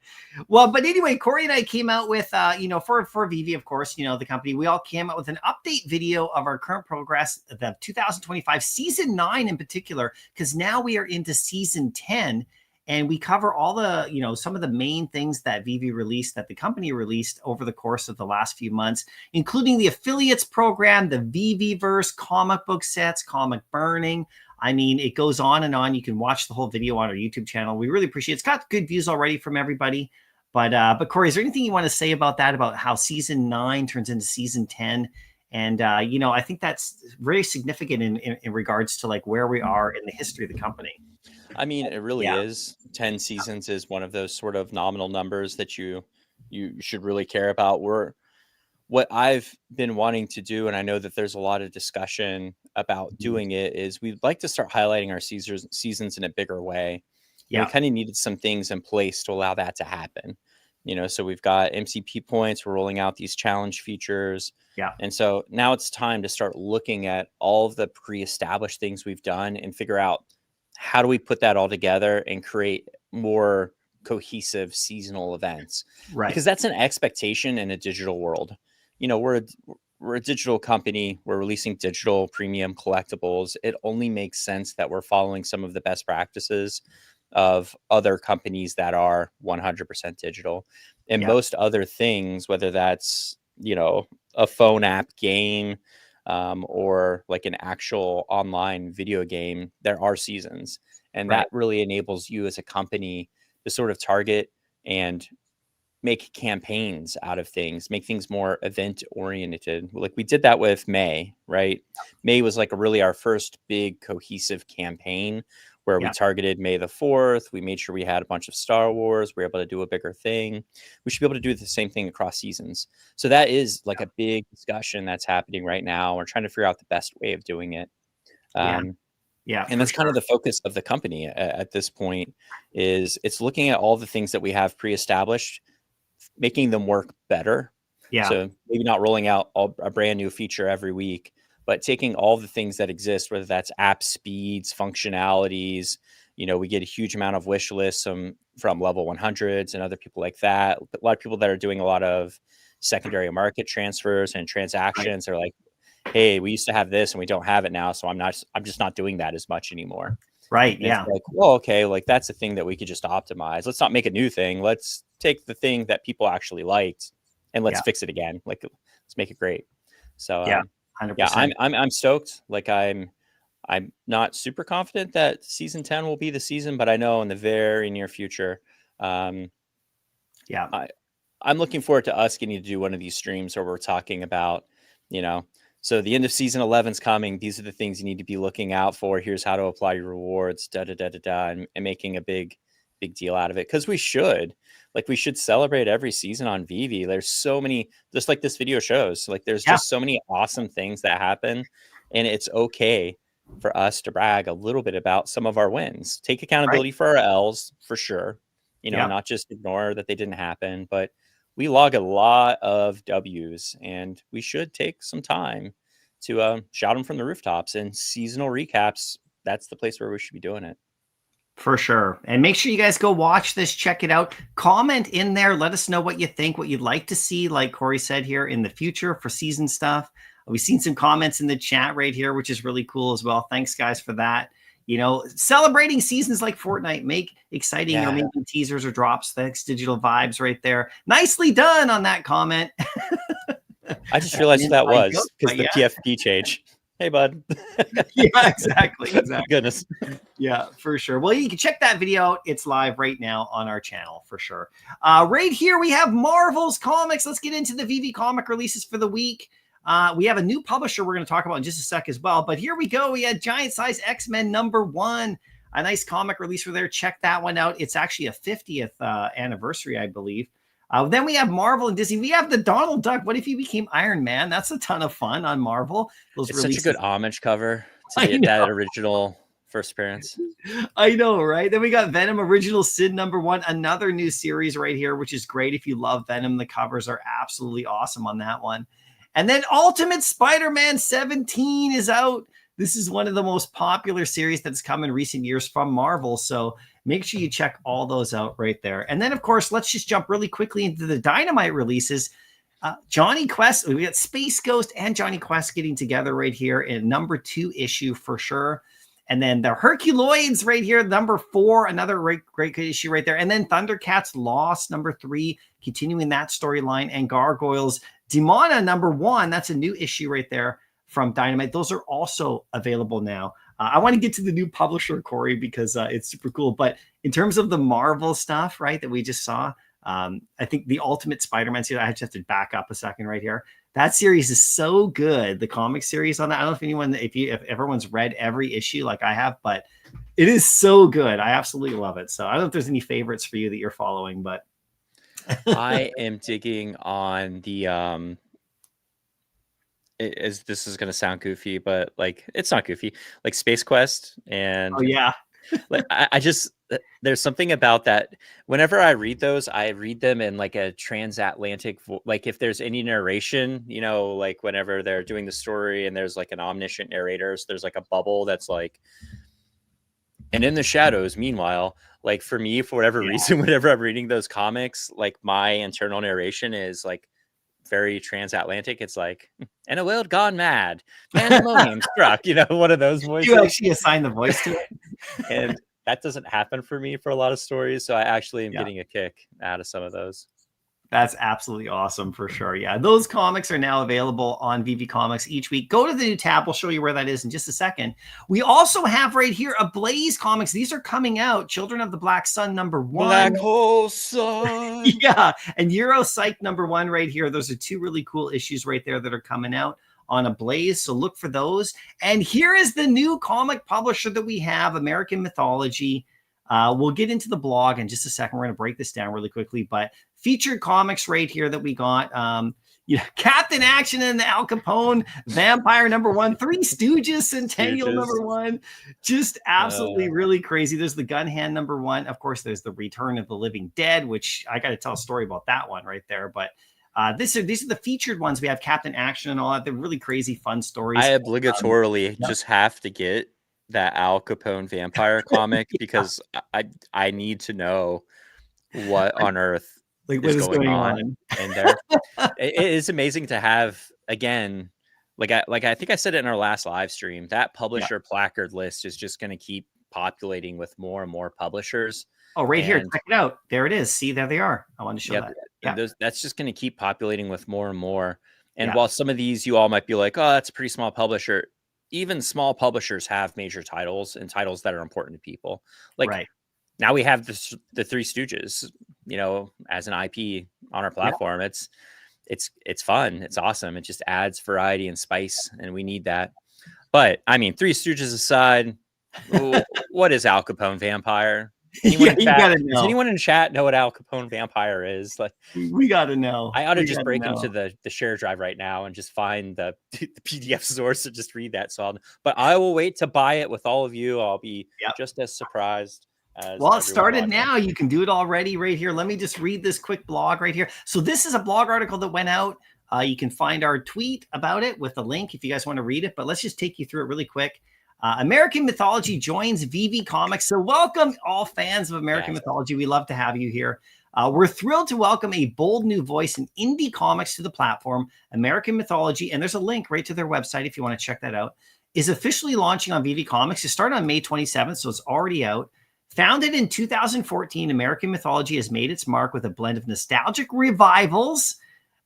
Well, but anyway, Corey and I came out with for VeVe, of course, the company, we all came out with an update video of our current progress, the 2025 season 9 in particular, because now we are into season 10. And we cover all the, some of the main things that VeVe released, that the company released over the course of the last few months, including the affiliates program, the VeVeverse, comic book sets, comic burning. I mean, it goes on and on. You can watch the whole video on our YouTube channel. We really appreciate it. It's got good views already from everybody. But Corey, is there anything you want to say about that, about how season 9 turns into season 10 And, I think that's very significant in regards to like where we are in the history of the company. I mean, it really is. 10 seasons is one of those sort of nominal numbers that you should really care about. What I've been wanting to do, and I know that there's a lot of discussion about doing it, is we'd like to start highlighting our seasons in a bigger way. And we kind of needed some things in place to allow that to happen. So we've got MCP points, we're rolling out these challenge features. Yeah. And so now it's time to start looking at all of the pre-established things we've done and figure out how do we put that all together and create more cohesive seasonal events. Right. Because that's an expectation in a digital world. We're a digital company. We're releasing digital premium collectibles. It only makes sense that we're following some of the best practices of other companies that are 100% digital. And most other things, whether that's, a phone app game or like an actual online video game, there are seasons. And that really enables you as a company to sort of target and make campaigns out of things, make things more event oriented. Like we did that with May, right? May was like really our first big cohesive campaign where we targeted May the 4th. We made sure we had a bunch of Star Wars. We were able to do a bigger thing. We should be able to do the same thing across seasons. So that is like a big discussion that's happening right now. We're trying to figure out the best way of doing it. And that's kind of the focus of the company at this point is it's looking at all the things that we have pre-established, making them work better. So maybe not rolling out a brand new feature every week, but taking all the things that exist, whether that's app speeds, functionalities. We get a huge amount of wish lists from level 100s and other people like that. A lot of people that are doing a lot of secondary market transfers and transactions are like, hey, we used to have this and we don't have it now. So I'm just not doing that as much anymore. Right. And it's like, well, okay, like that's a thing that we could just optimize. Let's not make a new thing. Let's take the thing that people actually liked and let's fix it again. Like, let's make it great. So, 100%. I'm stoked. Like I'm not super confident that season 10 will be the season, but I know in the very near future, I'm looking forward to us getting to do one of these streams where we're talking about, so the end of season 11 is coming. These are the things you need to be looking out for. Here's how to apply your rewards, and making a big deal out of it. Because we should celebrate every season on VeVe. There's so many, just like this video shows, like there's just so many awesome things that happen. And it's okay for us to brag a little bit about some of our wins. Take accountability for our L's for sure. Not just ignore that they didn't happen, but we log a lot of W's and we should take some time to shout them from the rooftops. And seasonal recaps, that's the place where we should be doing it. For sure. And make sure you guys go watch this, check it out, comment in there, let us know what you think, what you'd like to see, like Corey said here, in the future for season stuff. We've seen some comments in the chat right here, which is really cool as well. Thanks guys for that. Celebrating seasons like Fortnite, make exciting or making teasers or drops. Thanks, Digital Vibes right there. Nicely done on that comment. I just realized who that was because the PFP change. Hey, bud. Exactly. Goodness. Yeah, for sure. Well, you can check that video out. It's live right now on our channel for sure. Right here, we have Marvel's comics. Let's get into the VeVe comic releases for the week. We have a new publisher we're going to talk about in just a sec as well. But here we go. We had Giant Size X-Men #1. A nice comic release for there. Check that one out. It's actually a 50th anniversary, I believe. Then we have Marvel and Disney. We have the Donald Duck. What if he became Iron Man? That's a ton of fun on Marvel. It's such a good homage cover to that original first appearance. I know, right? Then we got Venom Original Sin #1, another new series right here, which is great. If you love Venom, the covers are absolutely awesome on that one. And then Ultimate Spider-Man 17 is out. This is one of the most popular series that's come in recent years from Marvel. So make sure you check all those out right there. And then, of course, let's just jump really quickly into the Dynamite releases. Johnny Quest, we got Space Ghost and Johnny Quest getting together right here in #2 issue for sure. And then the Herculoids right here, #4, another great issue right there. And then Thundercats Lost, #3, continuing that storyline. And Gargoyles Demona #1, that's a new issue right there from Dynamite. Those are also available now. I want to get to the new publisher, Corey, because it's super cool. But in terms of the Marvel stuff, right, that we just saw, I think the Ultimate Spider-Man series, I just have to back up a second right here. That series is so good. The comic series on that. I don't know if everyone's read every issue like I have, but it is so good. I absolutely love it. So I don't know if there's any favorites for you that you're following, but I am digging on the this is gonna sound goofy, but like it's not goofy, like Space Quest. And oh yeah, like I just there's something about that. Whenever I read those, I read them in like a transatlantic like if there's any narration, you know, like whenever they're doing the story and there's like an omniscient narrator, so there's like a bubble that's like, and in the shadows, meanwhile, like for me, for whatever reason, whenever I'm reading those comics, like my internal narration is like very transatlantic. It's like, in a world gone mad, pandemonium struck, you know, one of those voices. You actually assign the voice to it. And that doesn't happen for me for a lot of stories. So I actually am getting a kick out of some of those. That's absolutely awesome for sure. Yeah, those comics are now available on VeVe Comics each week. Go to the new tab. We'll show you where that is in just a second. We also have right here Ablaze Comics. These are coming out. Children of the Black Sun #1. Black Hole Sun. Yeah, and Euro Psych #1 right here. Those are two really cool issues right there that are coming out on Ablaze. So look for those. And here is the new comic publisher that we have, American Mythology. We'll get into the blog in just a second. We're going to break this down really quickly, but featured comics right here that we got. Captain Action and the Al Capone Vampire #1, Three Stooges Centennial #1. Just absolutely really crazy. There's the Gun Hand #1. Of course, there's the Return of the Living Dead, which I got to tell a story about that one right there. But these are the featured ones. We have Captain Action and all that. They're really crazy, fun stories. I obligatorily just have to get that Al Capone vampire comic because I need to know what on earth is going on in there. It is amazing to have, again, like I think I said it in our last live stream, that publisher placard list is just going to keep populating with more and more publishers. Oh, right here. Check it out. There it is. See, there they are. I want to show that. Yeah. That's just going to keep populating with more and more. And while some of these you all might be like, oh, that's a pretty small publisher, even small publishers have major titles and titles that are important to people. Like now we have the Three Stooges, you know, as an IP on our platform. It's fun. It's awesome. It just adds variety and spice, and we need that. But I mean, Three Stooges aside, what is Al Capone Vampire? Does anyone in chat know what Al Capone Vampire is? Like, we gotta know. I ought to just break into the share drive right now and just find the PDF source to just read that. But I will wait to buy it with all of you. I'll be just as surprised. Well, it started now. You can do it already right here. Let me just read this quick blog right here. So this is a blog article that went out. You can find our tweet about it with a link if you guys want to read it. But let's just take you through it really quick. American Mythology joins VeVe Comics. So welcome all fans of American Mythology. We love to have you here. We're thrilled to welcome a bold new voice in indie comics to the platform. American Mythology, and there's a link right to their website if you want to check that out, is officially launching on VeVe Comics. It started on May 27th, so it's already out. Founded in 2014, American Mythology has made its mark with a blend of nostalgic revivals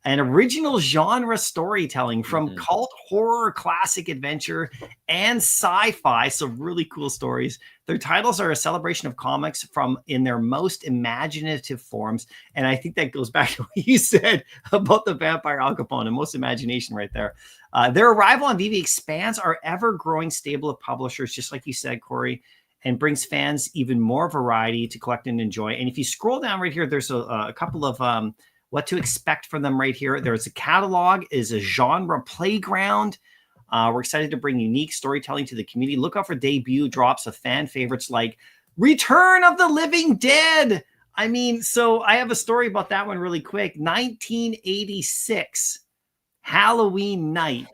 and original genre storytelling from cult horror, classic adventure, and sci-fi. So really cool stories. Their titles are a celebration of comics in their most imaginative forms. And I think that goes back to what you said about the vampire Al Capone and most imagination right there. Their arrival on VeVe expands our ever-growing stable of publishers, just like you said, Corey, and brings fans even more variety to collect and enjoy. And if you scroll down right here, there's a couple of what to expect from them right here. There's a catalog, is a genre playground. We're excited to bring unique storytelling to the community. Look out for debut drops of fan favorites like Return of the Living Dead. I mean, so I have a story about that one really quick. 1986, Halloween night.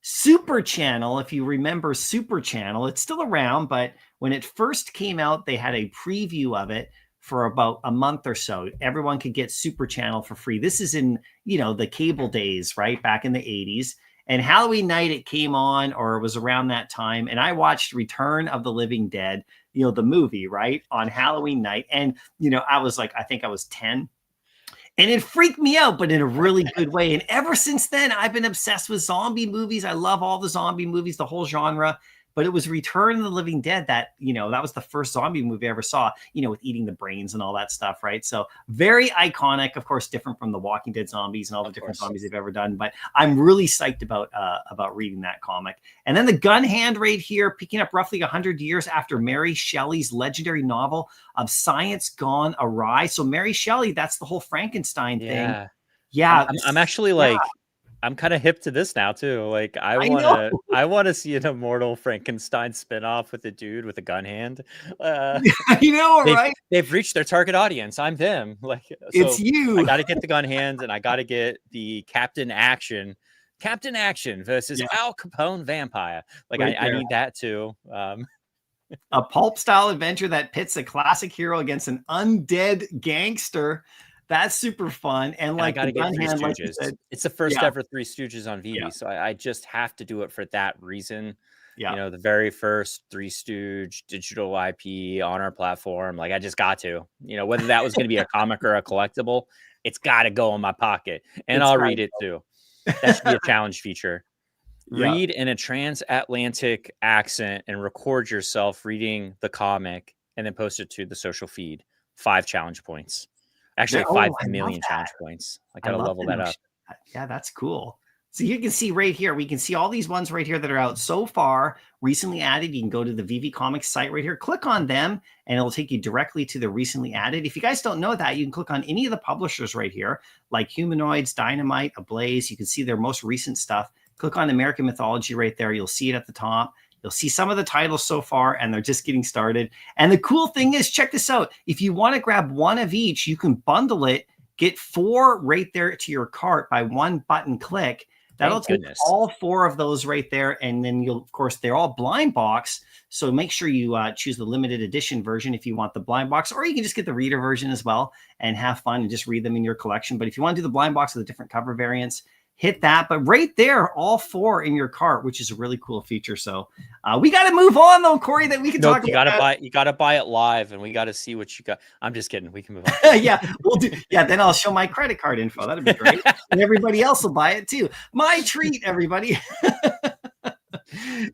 Super Channel, if you remember Super Channel, it's still around, but when it first came out, they had a preview of it for about a month or so. Everyone could get Super Channel for free. This is in, the cable days, right? Back in the 80s. And Halloween night, it came on, or it was around that time. And I watched Return of the Living Dead, the movie, right? On Halloween night. And, I was like, I think I was 10. And it freaked me out, but in a really good way. And ever since then, I've been obsessed with zombie movies. I love all the zombie movies, the whole genre. but it was Return of the Living Dead that, that was the first zombie movie I ever saw, with eating the brains and all that stuff, right? So very iconic, of course, different from the Walking Dead zombies and all the different zombies they've ever done. But I'm really psyched about reading that comic. And then the gun hand right here, picking up roughly 100 years after Mary Shelley's legendary novel of Science Gone Awry. So Mary Shelley, that's the whole Frankenstein thing. Yeah. I'm actually like, I'm kind of hip to this now too. Like I want to see an Immortal Frankenstein spinoff with a dude with a gun hand. Right? They've reached their target audience. I'm them. Like it's you. I got to get the gun hand, and I got to get the Captain Action versus Al Capone vampire. Like I need that too. A pulp style adventure that pits a classic hero against an undead gangster. That's super fun. And like, I got to get Three Stooges. It's the first ever Three Stooges on VeVe. So I just have to do it for that reason. Yeah. The very first Three Stooge digital IP on our platform. Like I just got to, whether that was going to be a comic or a collectible, it's got to go in my pocket, and I'll read it too. That should be a challenge feature. Read in a transatlantic accent and record yourself reading the comic and then post it to the social feed. 5 challenge points. Actually, 5 million challenge points. I got to level that up. Yeah, that's cool. So you can see right here, we can see all these ones right here that are out so far, recently added. You can go to the VeVe Comics site right here, click on them, and it'll take you directly to the recently added. If you guys don't know that, you can click on any of the publishers right here, like Humanoids, Dynamite, Ablaze. You can see their most recent stuff. Click on American Mythology right there. You'll see it at the top. You'll see some of the titles so far, and they're just getting started. And the cool thing is, check this out. If you want to grab one of each, you can bundle it, get 4 right there to your cart by one button click. That'll take all 4 of those right there. And then you'll, of course, they're all blind box. So make sure you choose the limited edition version if you want the blind box, or you can just get the reader version as well and have fun and just read them in your collection. But if you want to do the blind box with the different cover variants, hit that. But right there, all 4 in your cart, which is a really cool feature. So we got to move on though, Corey, that we can talk about. You got to buy it live, and we got to see what you got. I'm just kidding. We can move on. Yeah, we'll do. Yeah, then I'll show my credit card info. That'd be great. And everybody else will buy it too. My treat, everybody.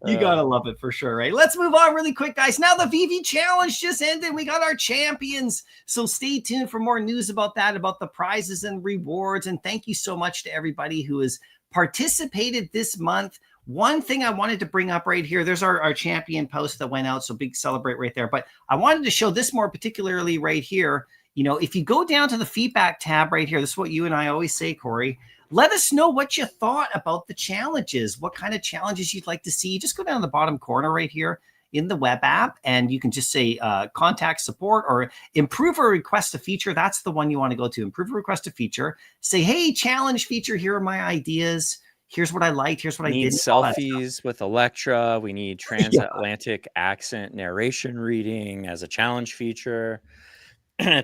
You gotta love it for sure, right? Let's move on really quick, guys. Now the VeVe challenge just ended. We got our champions, so stay tuned for more news about that, about the prizes and rewards. And thank you so much to everybody who has participated this month. One thing I wanted to bring up right here, there's our champion post that went out, so big celebrate right there. But I wanted to show this more particularly right here. If you go down to the feedback tab right here, this is what you and I always say, Corey. Let us know what you thought about the challenges, what kind of challenges you'd like to see. Just go down to the bottom corner right here in the web app, and you can just say contact support or improve or request a feature. That's the one you want to go to. Improve or request a feature. Say, hey, challenge feature, here are my ideas. Here's what I liked. Here's what I didn't. Need selfies with Electra. We need transatlantic accent narration reading as a challenge feature.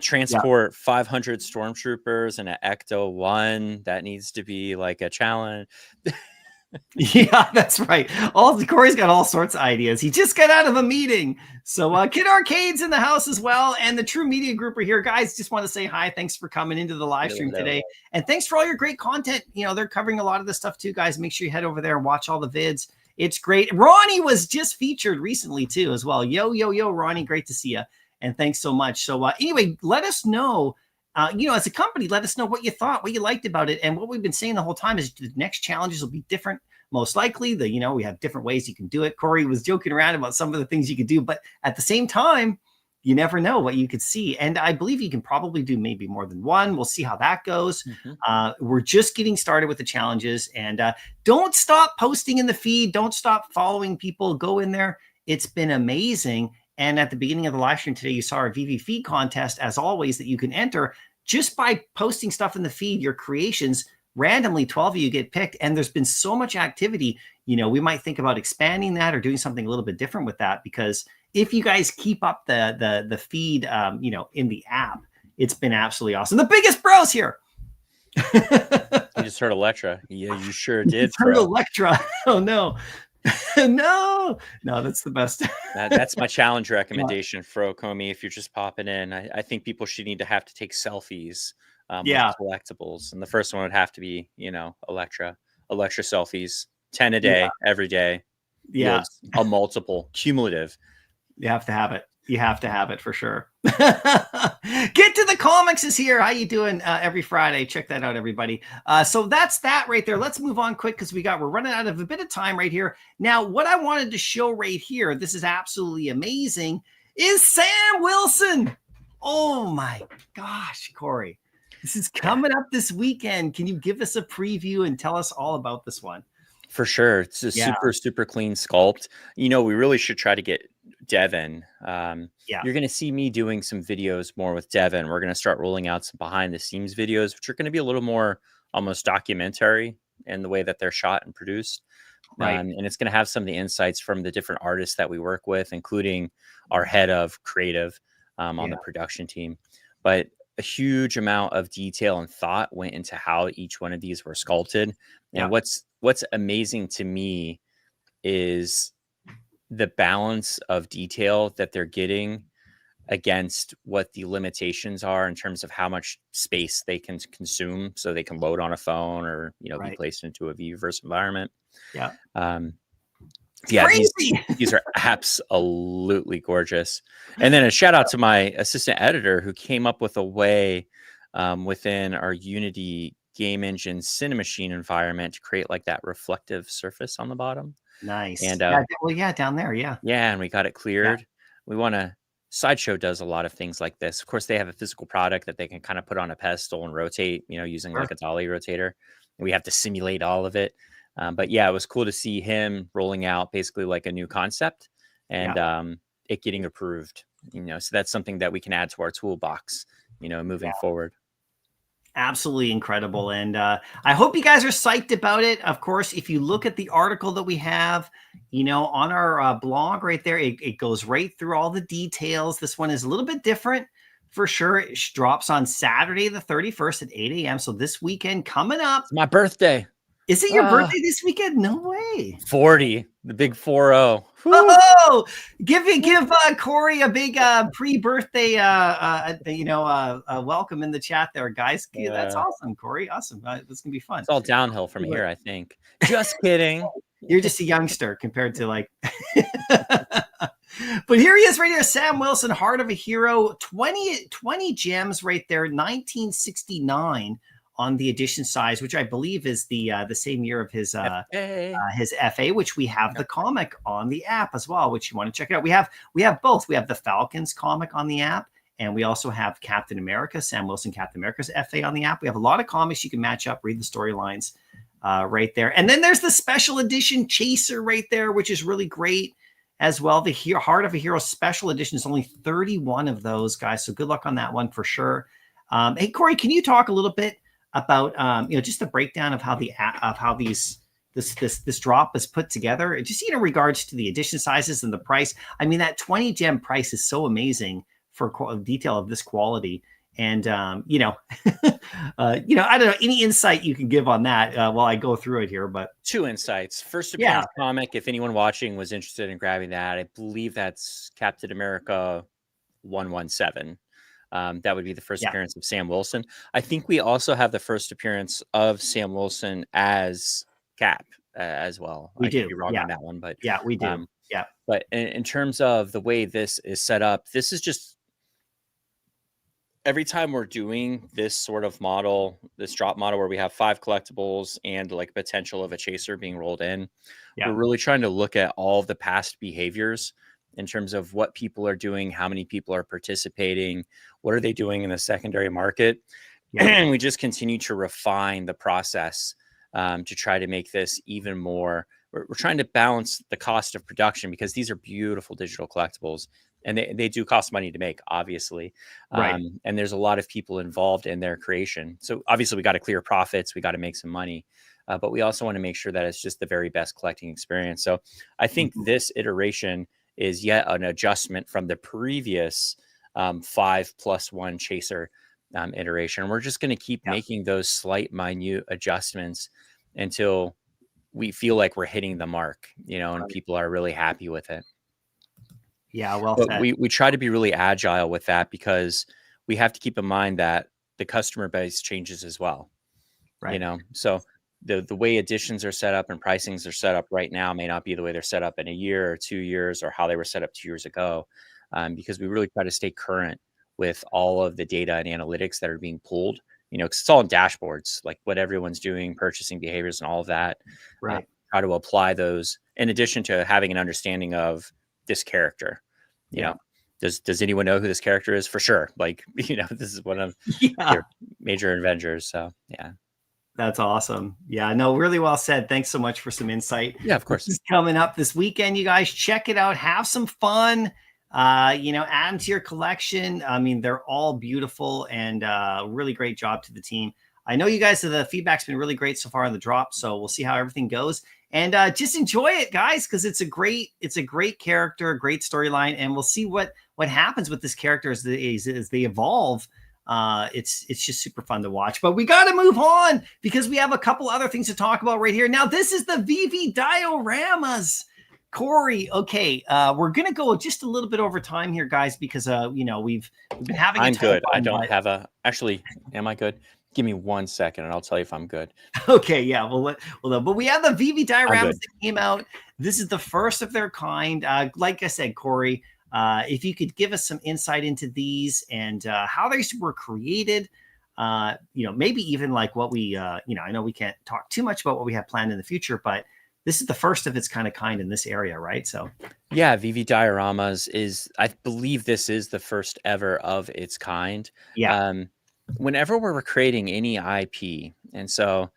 Transport 500 stormtroopers and an Ecto 1. That needs to be like a challenge. Yeah, that's right. Corey's got all sorts of ideas. He just got out of a meeting. So Kid Arcade's in the house as well. And the True Media Group are here. Guys, just want to say hi. Thanks for coming into the live stream today. And thanks for all your great content. They're covering a lot of this stuff too, guys. Make sure you head over there and watch all the vids. It's great. Ronnie was just featured recently too as well. Yo, Ronnie. Great to see you. And thanks so much. So anyway, let us know, as a company, let us know what you thought, what you liked about it. And what we've been saying the whole time is the next challenges will be different. Most likely, we have different ways you can do it. Corey was joking around about some of the things you could do, but at the same time, you never know what you could see. And I believe you can probably do maybe more than one. We'll see how that goes. We're just getting started with the challenges, and don't stop posting in the feed. Don't stop following people. Go in there. It's been amazing. And at the beginning of the live stream today, you saw our VeVe feed contest, as always, that you can enter just by posting stuff in the feed, your creations. Randomly, 12 of you get picked. And there's been so much activity. We might think about expanding that or doing something a little bit different with that, because if you guys keep up the feed, in the app, it's been absolutely awesome. The biggest bros here. You just heard Electra. Yeah, you sure did. Heard Electra. Oh, no. No, that's the best. That's my challenge recommendation, Fro Comey. If you're just popping in, I think people should need to have to take selfies with collectibles. And the first one would have to be, Electra selfies, 10 a day, every day. yields a multiple cumulative. You have to have it. You have to have it for sure. Get to the Comics is here. How you doing? Every Friday. Check that out, everybody. So that's that right there. Let's move on quick because we're running out of a bit of time right here. Now, what I wanted to show right here, this is absolutely amazing, is Sam Wilson. Oh my gosh, Corey. This is coming up this weekend. Can you give us a preview and tell us all about this one? For sure. It's a super clean sculpt. We really should try to get Devin. You're going to see me doing some videos more with Devin. We're going to start rolling out some behind the scenes videos, which are going to be a little more almost documentary in the way that they're shot and produced. Right. And it's going to have some of the insights from the different artists that we work with, including our head of creative on the production team. But a huge amount of detail and thought went into how each one of these were sculpted. And what's amazing to me is the balance of detail that they're getting against what the limitations are in terms of how much space they can consume, so they can load on a phone or be placed into a VeVe environment. These are absolutely gorgeous. And then a shout out to my assistant editor who came up with a way within our Unity game engine Cinemachine environment to create like that reflective surface on the bottom. Nice. And down there. Yeah, and we got it cleared. We want to Sideshow does a lot of things like this. Of course, they have a physical product that they can kind of put on a pedestal and rotate, using like a dolly rotator. We have to simulate all of it. But it was cool to see him rolling out basically like a new concept and it getting approved, so that's something that we can add to our toolbox, moving forward. Absolutely incredible. And I hope you guys are psyched about it. Of course, if you look at the article that we have, on our blog right there, it goes right through all the details. This one is a little bit different for sure. It drops on Saturday, the 31st at 8 a.m. So this weekend coming up. It's my birthday. Is it your birthday this weekend? No way. 40, the big 4-0. Oh, give Corey a big pre-birthday welcome in the chat there, guys. That's awesome, Corey. Awesome. This can be fun. It's all downhill from here, I think. Just kidding. You're just a youngster compared to like But here he is right here, Sam Wilson, Heart of a Hero, 20 gems right there, 1969 on the edition size, which I believe is the same year of his FA, which we have the comic on the app as well, which you want to check it out. We have both. We have the Falcons comic on the app, and we also have Captain America, Sam Wilson, Captain America's FA on the app. We have a lot of comics you can match up, read the storylines right there. And then there's the special edition Chaser right there, which is really great as well. The Heart of a Hero special edition is only 31 of those, guys. So good luck on that one for sure. Hey, Corey, can you talk a little bit about just the breakdown of how this drop is put together, just in regards to the edition sizes and the price? I mean, that 20 gem price is so amazing for detail of this quality. And I don't know, any insight you can give on that while I go through it here. But 2 insights. First appearance comic, if anyone watching was interested in grabbing that, I believe that's Captain America 117. That would be the first appearance of Sam Wilson. I think we also have the first appearance of Sam Wilson as Cap as well. We do. Could be wrong on that one, but we do. But in terms of the way this is set up, this is just every time we're doing this sort of model, this drop model where we have 5 collectibles and like potential of a chaser being rolled in, we're really trying to look at all of the past behaviors in terms of what people are doing, how many people are participating, what are they doing in the secondary market. And we just continue to refine the process to try to make this even more. We're trying to balance the cost of production because these are beautiful digital collectibles and they do cost money to make, obviously. And there's a lot of people involved in their creation. So obviously we got to clear profits. We got to make some money. But we also want to make sure that it's just the very best collecting experience. So I think this iteration is yet an adjustment from the previous 5+1 chaser iteration. We're just going to keep making those slight, minute adjustments until we feel like we're hitting the mark, and people are really happy with it. Yeah, well but said. We try to be really agile with that because we have to keep in mind that the customer base changes as well. Right. So the way editions are set up and pricings are set up right now may not be the way they're set up in a year or 2 years, or how they were set up 2 years ago, because we really try to stay current with all of the data and analytics that are being pulled, because it's all in dashboards, like what everyone's doing, purchasing behaviors and all of that. Right. Try to apply those in addition to having an understanding of this character. Does anyone know who this character is? For sure. Like, this is one of your major Avengers. So yeah. That's awesome. Yeah, no, really well said. Thanks so much for some insight. Yeah, of course. This is coming up this weekend, you guys. Check it out. Have some fun. Add them to your collection. I mean, they're all beautiful, and really great job to the team. I know you guys, the feedback's been really great so far on the drop, so we'll see how everything goes. And just enjoy it, guys, because it's a great character, a great storyline, and we'll see what happens with this character as they evolve. It's just super fun to watch, but we got to move on because we have a couple other things to talk about right here. Now, this is the VeVe dioramas. Corey, okay, we're gonna go just a little bit over time here, guys, because we've been having. I'm good. I don't have a. Actually, am I good? Give me 1 second, and I'll tell you if I'm good. Okay, yeah, but we have the VeVe dioramas that came out. This is the first of their kind. Like I said, Corey. If you could give us some insight into these and how they were created, maybe even like what we, I know we can't talk too much about what we have planned in the future, but this is the first of its kind in this area, right? So, yeah, VeVe dioramas is, I believe this is the first ever of its kind. Yeah. Whenever we're creating any IP, and so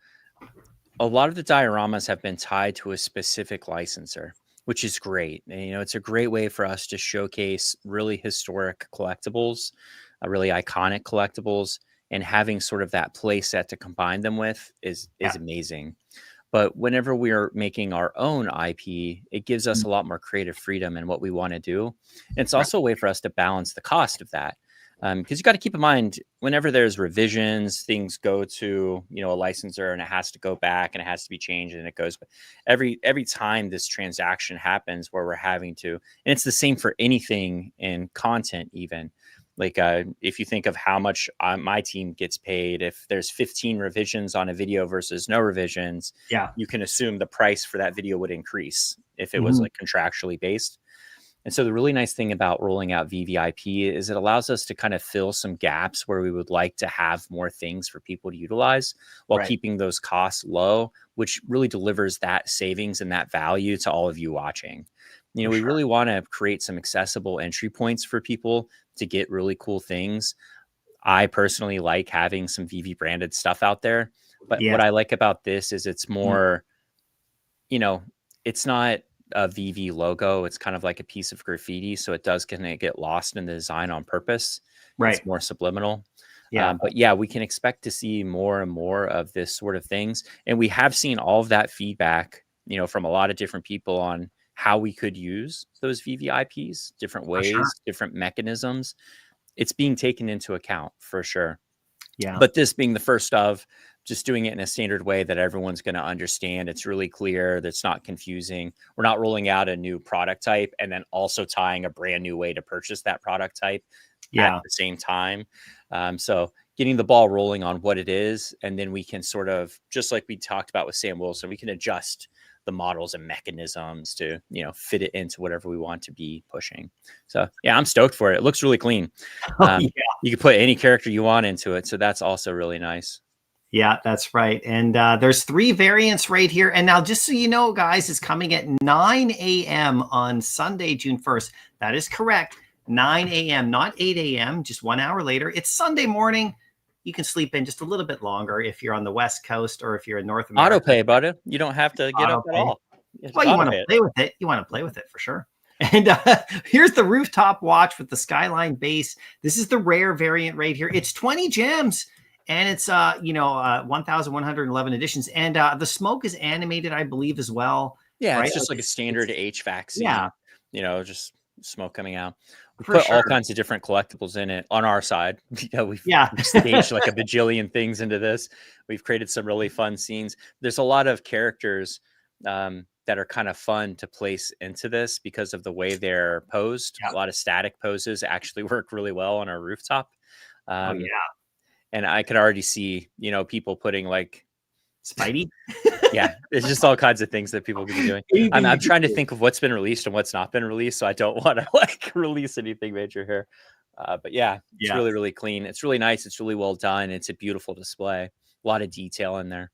a lot of the dioramas have been tied to a specific licensor, which is great. And, it's a great way for us to showcase really historic collectibles, really iconic collectibles, and having sort of that play set to combine them with is amazing. But whenever we are making our own IP, it gives us a lot more creative freedom in what we want to do. And it's also a way for us to balance the cost of that. Because you got to keep in mind, whenever there's revisions, things go to, a licensor and it has to go back and it has to be changed and it goes. But every time this transaction happens where we're having to, and it's the same for anything in content, even like if you think of how much my team gets paid, if there's 15 revisions on a video versus no revisions, you can assume the price for that video would increase if it was like contractually based. And so the really nice thing about rolling out VeVe is it allows us to kind of fill some gaps where we would like to have more things for people to utilize while keeping those costs low, which really delivers that savings and that value to all of you watching. We really want to create some accessible entry points for people to get really cool things. I personally like having some VeVe branded stuff out there, but what I like about this is it's more, it's not a VeVe logo. It's kind of like a piece of graffiti. So it does kind of get lost in the design on purpose. Right. It's more subliminal. But we can expect to see more and more of this sort of things. And we have seen all of that feedback, from a lot of different people on how we could use those VeVe IPs, different ways, different mechanisms. It's being taken into account for sure. Yeah. But this being the first of, just doing it in a standard way that everyone's going to understand. It's really clear. That's not confusing. We're not rolling out a new product type and then also tying a brand new way to purchase that product type at the same time. So getting the ball rolling on what it is. And then we can sort of, just like we talked about with Sam Wilson, we can adjust the models and mechanisms to, fit it into whatever we want to be pushing. So yeah, I'm stoked for it. It looks really clean. You can put any character you want into it. So that's also really nice. Yeah, that's right. And there's 3 variants right here. And now, just so you know, guys, it's coming at 9 a.m. on Sunday, June 1st. That is correct. 9 a.m., not 8 a.m., just 1 hour later. It's Sunday morning. You can sleep in just a little bit longer if you're on the West Coast or if you're in North America. Auto pay, buddy. You don't have to get up at all. Well, you want to play with it. You want to play with it for sure. And here's the rooftop watch with the Skyline base. This is the rare variant right here. It's 20 gems. And it's, 1,111 editions. And the smoke is animated, I believe, as well. Yeah, right? It's just like a standard HVAC scene. Yeah. Just smoke coming out. We put all kinds of different collectibles in it on our side. We've staged like a bajillion things into this. We've created some really fun scenes. There's a lot of characters that are kind of fun to place into this because of the way they're posed. A lot of static poses actually work really well on our rooftop. And I could already see, people putting like Spidey. Yeah, it's just all kinds of things that people could be doing. I'm trying to think of what's been released and what's not been released, so I don't want to like release anything major here. But yeah, it's really, really clean. It's really nice. It's really well done. It's a beautiful display. A lot of detail in there.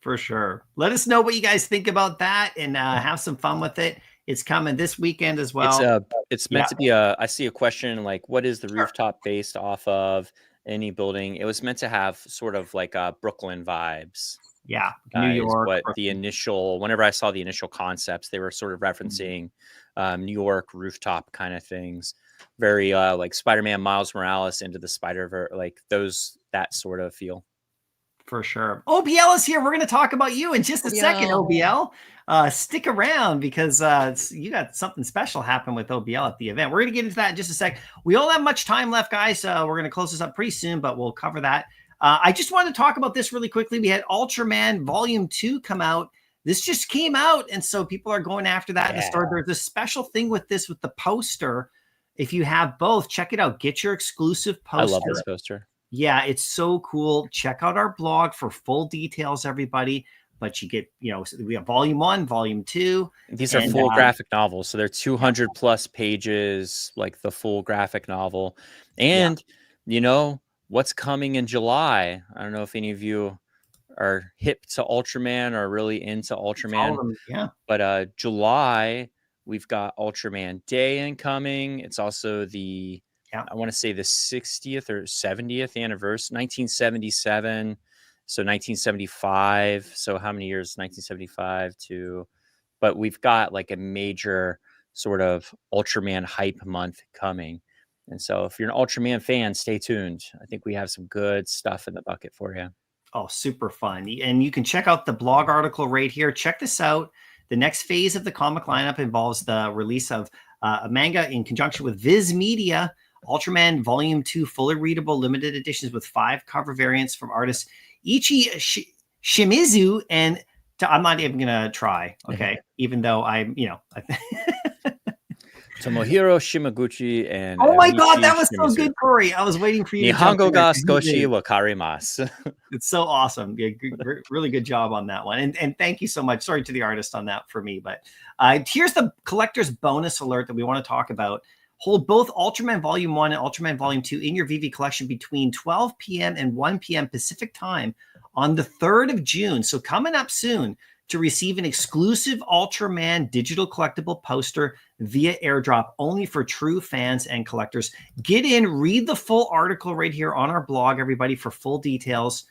For sure. Let us know what you guys think about that and have some fun with it. It's coming this weekend as well. It's meant to be I see a question like, what is the rooftop based off of? Any building? It was meant to have sort of like Brooklyn vibes. Yeah, New York. What the initial, whenever I saw the initial concepts, they were sort of referencing New York rooftop kind of things. Very like Spider-Man Miles Morales into the Spider-Verse, like that sort of feel. For sure. OBL is here. We're going to talk about you in just a second, OBL. Stick around because you got something special happen with OBL at the event. We're going to get into that in just a sec. We don't have much time left, guys. We're going to close this up pretty soon, but we'll cover that. I just wanted to talk about this really quickly. We had Ultraman Volume 2 come out. This just came out, and so people are going after that in the store. There's a special thing with this, with the poster. If you have both, check it out. Get your exclusive poster. I love this poster. Yeah, it's so cool. Check out our blog for full details, everybody. But you get, we have Volume 1, Volume 2. These are full graphic novels. So they're 200 plus pages, like the full graphic novel. And, what's coming in July? I don't know if any of you are hip to Ultraman or really into Ultraman. But July, we've got Ultraman Day incoming. It's also I want to say the 60th or 70th anniversary, 1977. So 1975. So how many years? 1975 but we've got like a major sort of Ultraman hype month coming. And so if you're an Ultraman fan, stay tuned. I think we have some good stuff in the bucket for you. Oh, super fun. And you can check out the blog article right here. Check this out. The next phase of the comic lineup involves the release of a manga in conjunction with Viz Media. Ultraman Volume 2, fully readable limited editions with 5 cover variants from artists Ichi Shimizu and I'm not even going to try, okay? Even though I'm, Tomohiro Shimaguchi and oh my God, that was so good, Corey. I was waiting for you. Nihongo ga skoshi wakarimasu. It's so awesome. Yeah, really good job on that one. And thank you so much. Sorry to the artist on that for me. But here's the collector's bonus alert that we want to talk about. Hold both Ultraman Volume 1 and Ultraman Volume 2 in your VeVe collection between 12 p.m. and 1 p.m. Pacific time on the 3rd of June. So coming up soon to receive an exclusive Ultraman digital collectible poster via airdrop only for true fans and collectors. Get in, read the full article right here on our blog, everybody, for full details.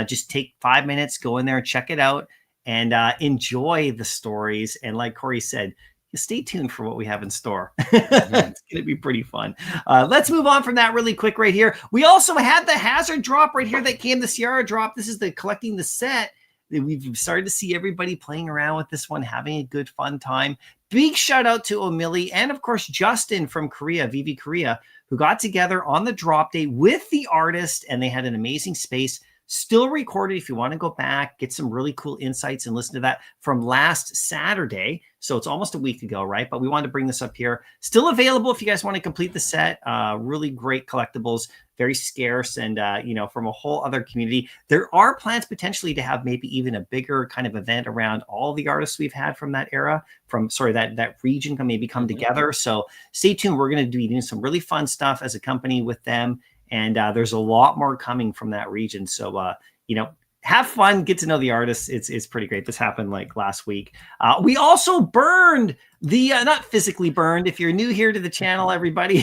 Just take 5 minutes, go in there, check it out, and enjoy the stories. And like Corey said, stay tuned for what we have in store. It's going to be pretty fun. Let's move on from that really quick right here. We also had the Hazard drop right here that came, the Sierra drop. This is the collecting the set. We've started to see everybody playing around with this one, having a good, fun time. Big shout out to O'Milly and, of course, Justin from Korea, VeVe Korea, who got together on the drop day with the artist, and they had an amazing space. Still recorded if you want to go back, get some really cool insights and listen to that from last Saturday. So it's almost a week ago, right? But we wanted to bring this up here. Still available if you guys want to complete the set. Really great collectibles, very scarce, and from a whole other community. There are plans potentially to have maybe even a bigger kind of event around all the artists we've had from that era, that region can maybe come together. So stay tuned. We're going to be doing some really fun stuff as a company with them. And there's a lot more coming from that region. So, have fun, get to know the artists. It's pretty great. This happened like last week. We also burned not physically burned. If you're new here to the channel, everybody,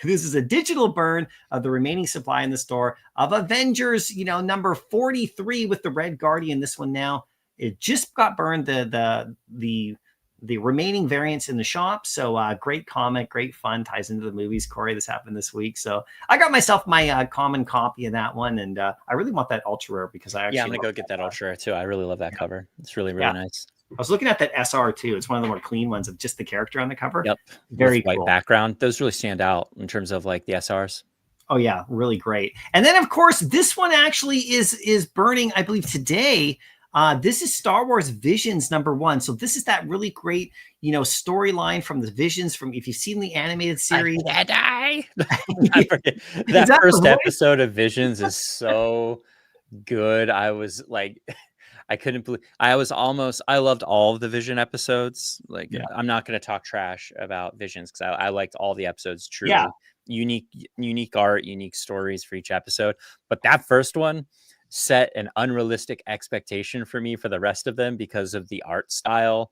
this is a digital burn of the remaining supply in the store of Avengers, number 43 with the Red Guardian. This one now, it just got burned, the remaining variants in the shop. So great comic, great fun, ties into the movies. Corey, this happened this week. So I got myself my common copy of that one. And I really want that ultra rare because I actually I'm going to go get that ultra rare too. I really love that cover. It's really, really nice. I was looking at that SR too. It's one of the more clean ones of just the character on the cover. Yep. Very white cool. background. Those really stand out in terms of like the SRs. Oh yeah, really great. And then of course, this one actually is burning, I believe, today. This is Star Wars Visions #1. So this is that really great, storyline from the Visions from, if you've seen the animated series. I forget. That first episode of Visions is so good. I was like, I couldn't believe I loved all of the Vision episodes. Like I'm not going to talk trash about Visions because I liked all the episodes. Truly unique art, unique stories for each episode. But that first one set an unrealistic expectation for me for the rest of them because of the art style,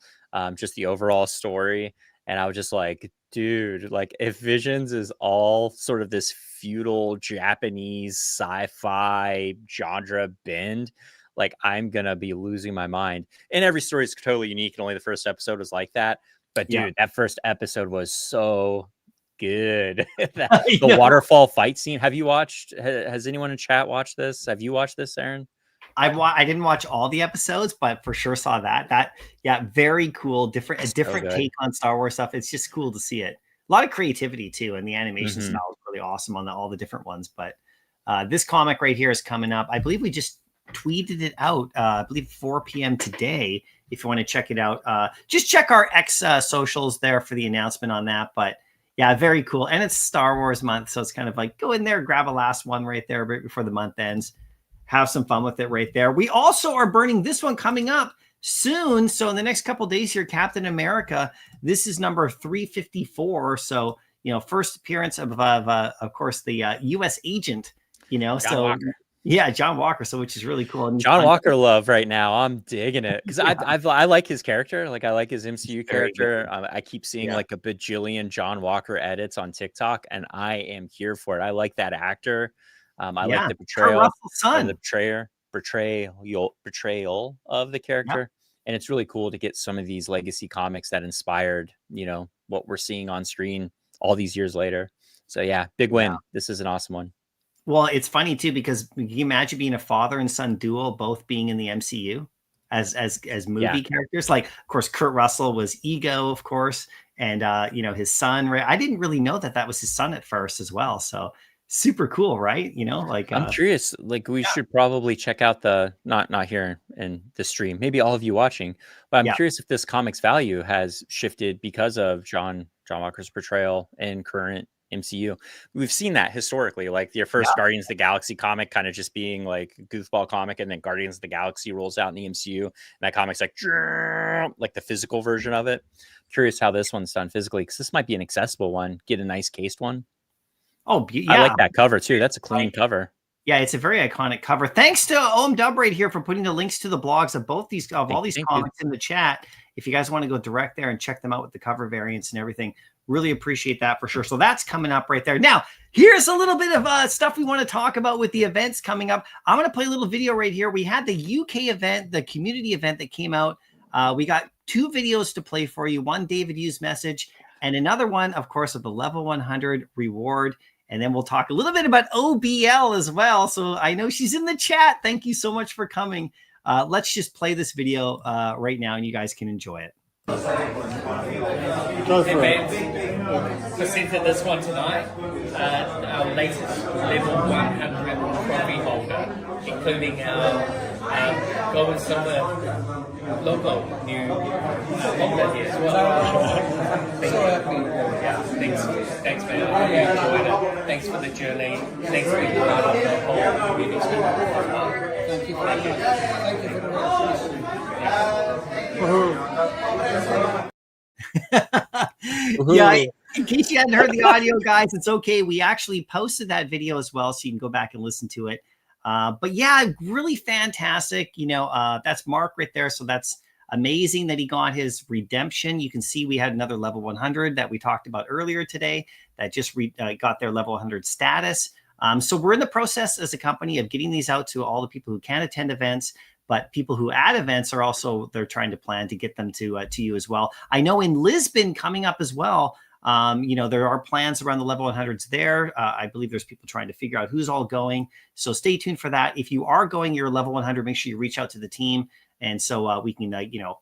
just the overall story. And I was just like, dude, like if Visions is all sort of this feudal Japanese sci-fi genre bend, like I'm gonna be losing my mind. And every story is totally unique, and only the first episode was like that. But dude, that first episode was so good. The waterfall fight scene. Have you watched? Has anyone in chat watched this? Have you watched this, Aaron? I didn't watch all the episodes, but for sure saw that. Very cool. Different take on Star Wars stuff. It's just cool to see it. A lot of creativity too, and the animation style is really awesome on all the different ones. But this comic right here is coming up. I believe we just tweeted it out. I believe 4 p.m. today. If you want to check it out, just check our X socials there for the announcement on that. But yeah, very cool. And it's Star Wars month, so it's kind of like go in there, grab a last one right there right before the month ends. Have some fun with it right there. We also are burning this one coming up soon. So in the next couple of days here, Captain America, this is number 354. So, first appearance of course, the U.S. agent, John Walker. Yeah, John Walker. So, which is really cool. And John Walker love right now. I'm digging it because I like his character. Like I like his MCU character. I keep seeing like a bajillion John Walker edits on TikTok, and I am here for it. I like that actor. I like the portrayal, the portrayal of the character. And it's really cool to get some of these legacy comics that inspired, what we're seeing on screen all these years later. So yeah, big win. This is an awesome one. Well, it's funny too, because can you imagine being a father and son duo, both being in the MCU as movie characters? Like, of course, Kurt Russell was Ego, of course. And, his son, right? I didn't really know that was his son at first as well. So super cool, right? I'm curious, like we should probably check out the not here in the stream, maybe all of you watching, but I'm curious if this comic's value has shifted because of John Walker's portrayal in current MCU. We've seen that historically, like your first Guardians of the Galaxy comic kind of just being like a goofball comic, and then Guardians of the Galaxy rolls out in the MCU, and that comic's like the physical version of it. Curious how this one's done physically, because this might be an accessible one, get a nice cased one. Oh, yeah. I like that cover too. That's a clean cover. Yeah, it's a very iconic cover. Thanks to Ohm Dub right here for putting the links to the blogs of all these comics in the chat. If you guys want to go direct there and check them out with the cover variants and everything, really appreciate that for sure. So that's coming up right there. Now, here's a little bit of stuff we want to talk about with the events coming up. I'm going to play a little video right here. We had the UK event, the community event that came out. We got 2 videos to play for you. One David Hughes message and another one, of course, of the level 100 reward. And then we'll talk a little bit about OBL as well. So I know she's in the chat. Thank you so much for coming. Let's just play this video right now, and you guys can enjoy it. Presented this one tonight. Our latest level 100 trophy holder, including our gold and silver logo new holder here as well. Thanks man. I really enjoyed it. Thanks for the journey. Thanks for being part of the whole community. Thank you for that. Thank you for the Yeah, in case you hadn't heard the audio, guys, it's okay. We actually posted that video as well, so you can go back and listen to it. But yeah, really fantastic. That's Mark right there. So that's amazing that he got his redemption. You can see we had another level 100 that we talked about earlier today that just got their level 100 status. So we're in the process as a company of getting these out to all the people who can attend events, but people who add events are also, they're trying to plan to get them to you as well. I know in Lisbon coming up as well, there are plans around the level 100s there. I believe there's people trying to figure out who's all going. So stay tuned for that. If you are going, you're level 100, make sure you reach out to the team. And so we can,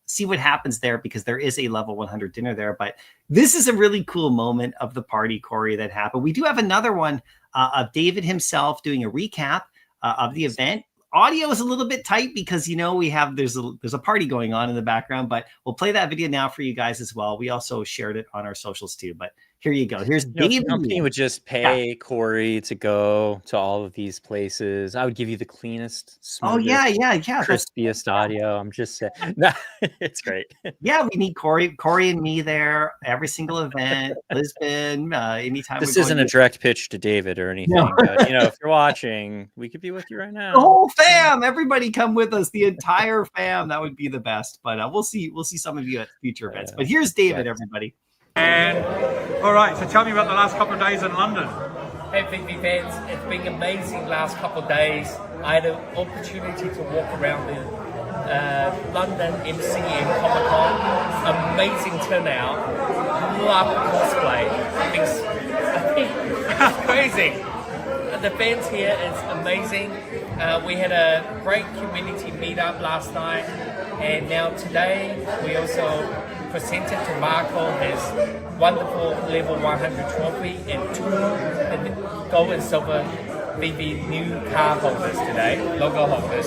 see what happens there, because there is a level 100 dinner there. But this is a really cool moment of the party, Corey, that happened. We do have another one of David himself doing a recap of the event. Audio is a little bit tight because, we have, there's a party going on in the background, but we'll play that video now for you guys as well. We also shared it on our socials too, but Here you go. Here's You know, if the David. company would just pay Corey to go to all of these places, I would give you the cleanest, Oh smoothest, yeah. crispiest audio. I'm just saying. No, it's great. Yeah, we need Corey and me there every single event. Lisbon, anytime. This we're isn't going a direct pitch to David or anything, No. but if you're watching, we could be with you right the now. whole fam, everybody come with us, the entire fam. That would be the best. But we'll see some of you at future events. But here's David, everybody. And all right, so tell me about the last couple of days in London. Hey, VeVe fans, it's been amazing last couple of days. I had an opportunity to walk around the London MC and Comic Con. Amazing turnout. Love cosplay. I think it's crazy. The fans here is amazing. We had a great community meetup last night, and now today we also presented to Marco his wonderful level 100 trophy and 2 gold and silver VeVe new car holders today, logo holders.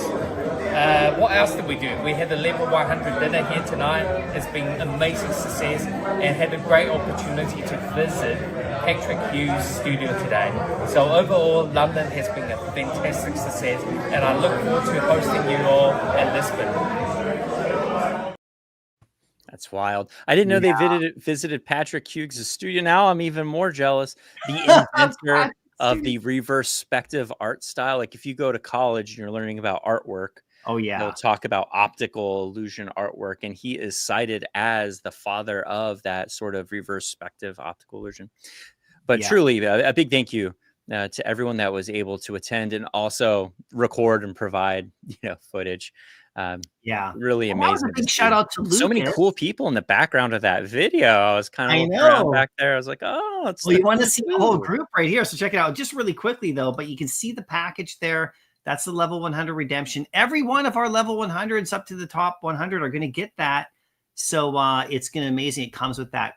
What else did we do? We had the level 100 dinner here tonight. It's been amazing success and had a great opportunity to visit Patrick Hughes' studio today. So overall, London has been a fantastic success, and I look forward to hosting you all at Lisbon. That's wild. I didn't know they visited Patrick Hughes' studio. Now I'm even more jealous. The inventor of the reverspective art style. Like if you go to college and you're learning about artwork, they'll talk about optical illusion artwork, and he is cited as the father of that sort of reverspective optical illusion. But truly, a big thank you to everyone that was able to attend and also record and provide footage. Really amazing. A big shout out to Lucas. So many cool people in the background of that video. I was kind of looking around back there. I was like, oh, it's you want to see the whole group right here. So check it out just really quickly though, but you can see the package there. That's the level 100 redemption. Every one of our level 100s up to the top 100 are going to get that. So it's going to be amazing. It comes with that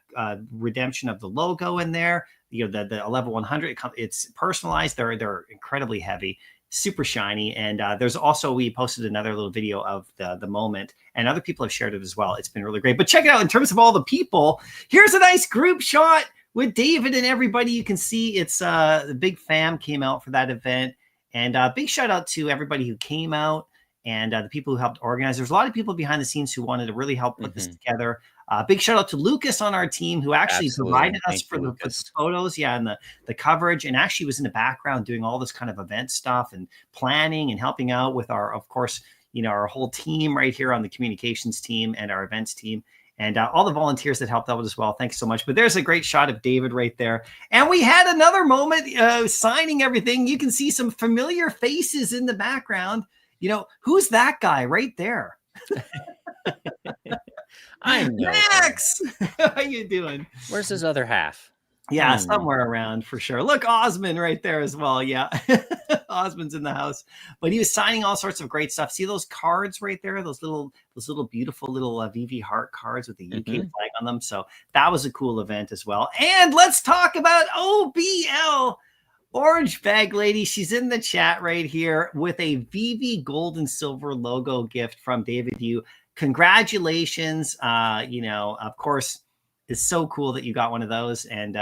redemption of the logo in there. The level 100, it's personalized. They're incredibly heavy, super shiny. And there's also, we posted another little video of the moment, and other people have shared it as well. It's been really great. But check it out in terms of all the people. Here's a nice group shot with David and everybody. You can see it's the big fam came out for that event. And big shout out to everybody who came out and the people who helped organize. There's a lot of people behind the scenes who wanted to really help put this together. Big shout out to Lucas on our team who actually provided us for the photos, and the coverage, and actually was in the background doing all this kind of event stuff and planning and helping out with our, of course, our whole team right here on the communications team and our events team. And all the volunteers that helped out as well. Thanks so much. But there's a great shot of David right there. And we had another moment signing everything. You can see some familiar faces in the background. Who's that guy right there? I know. Max, how you doing? Where's his other half? Yeah, somewhere around for sure. Look, Osmond right there as well. Yeah, Osmond's in the house, but he was signing all sorts of great stuff. See those cards right there? Those little beautiful little VeVe heart cards with the UK flag on them. So that was a cool event as well. And let's talk about OBL. Orange Bag Lady, she's in the chat right here with a VeVe gold and silver logo gift from David Yu. Congratulations. Of course, it's so cool that you got one of those. And,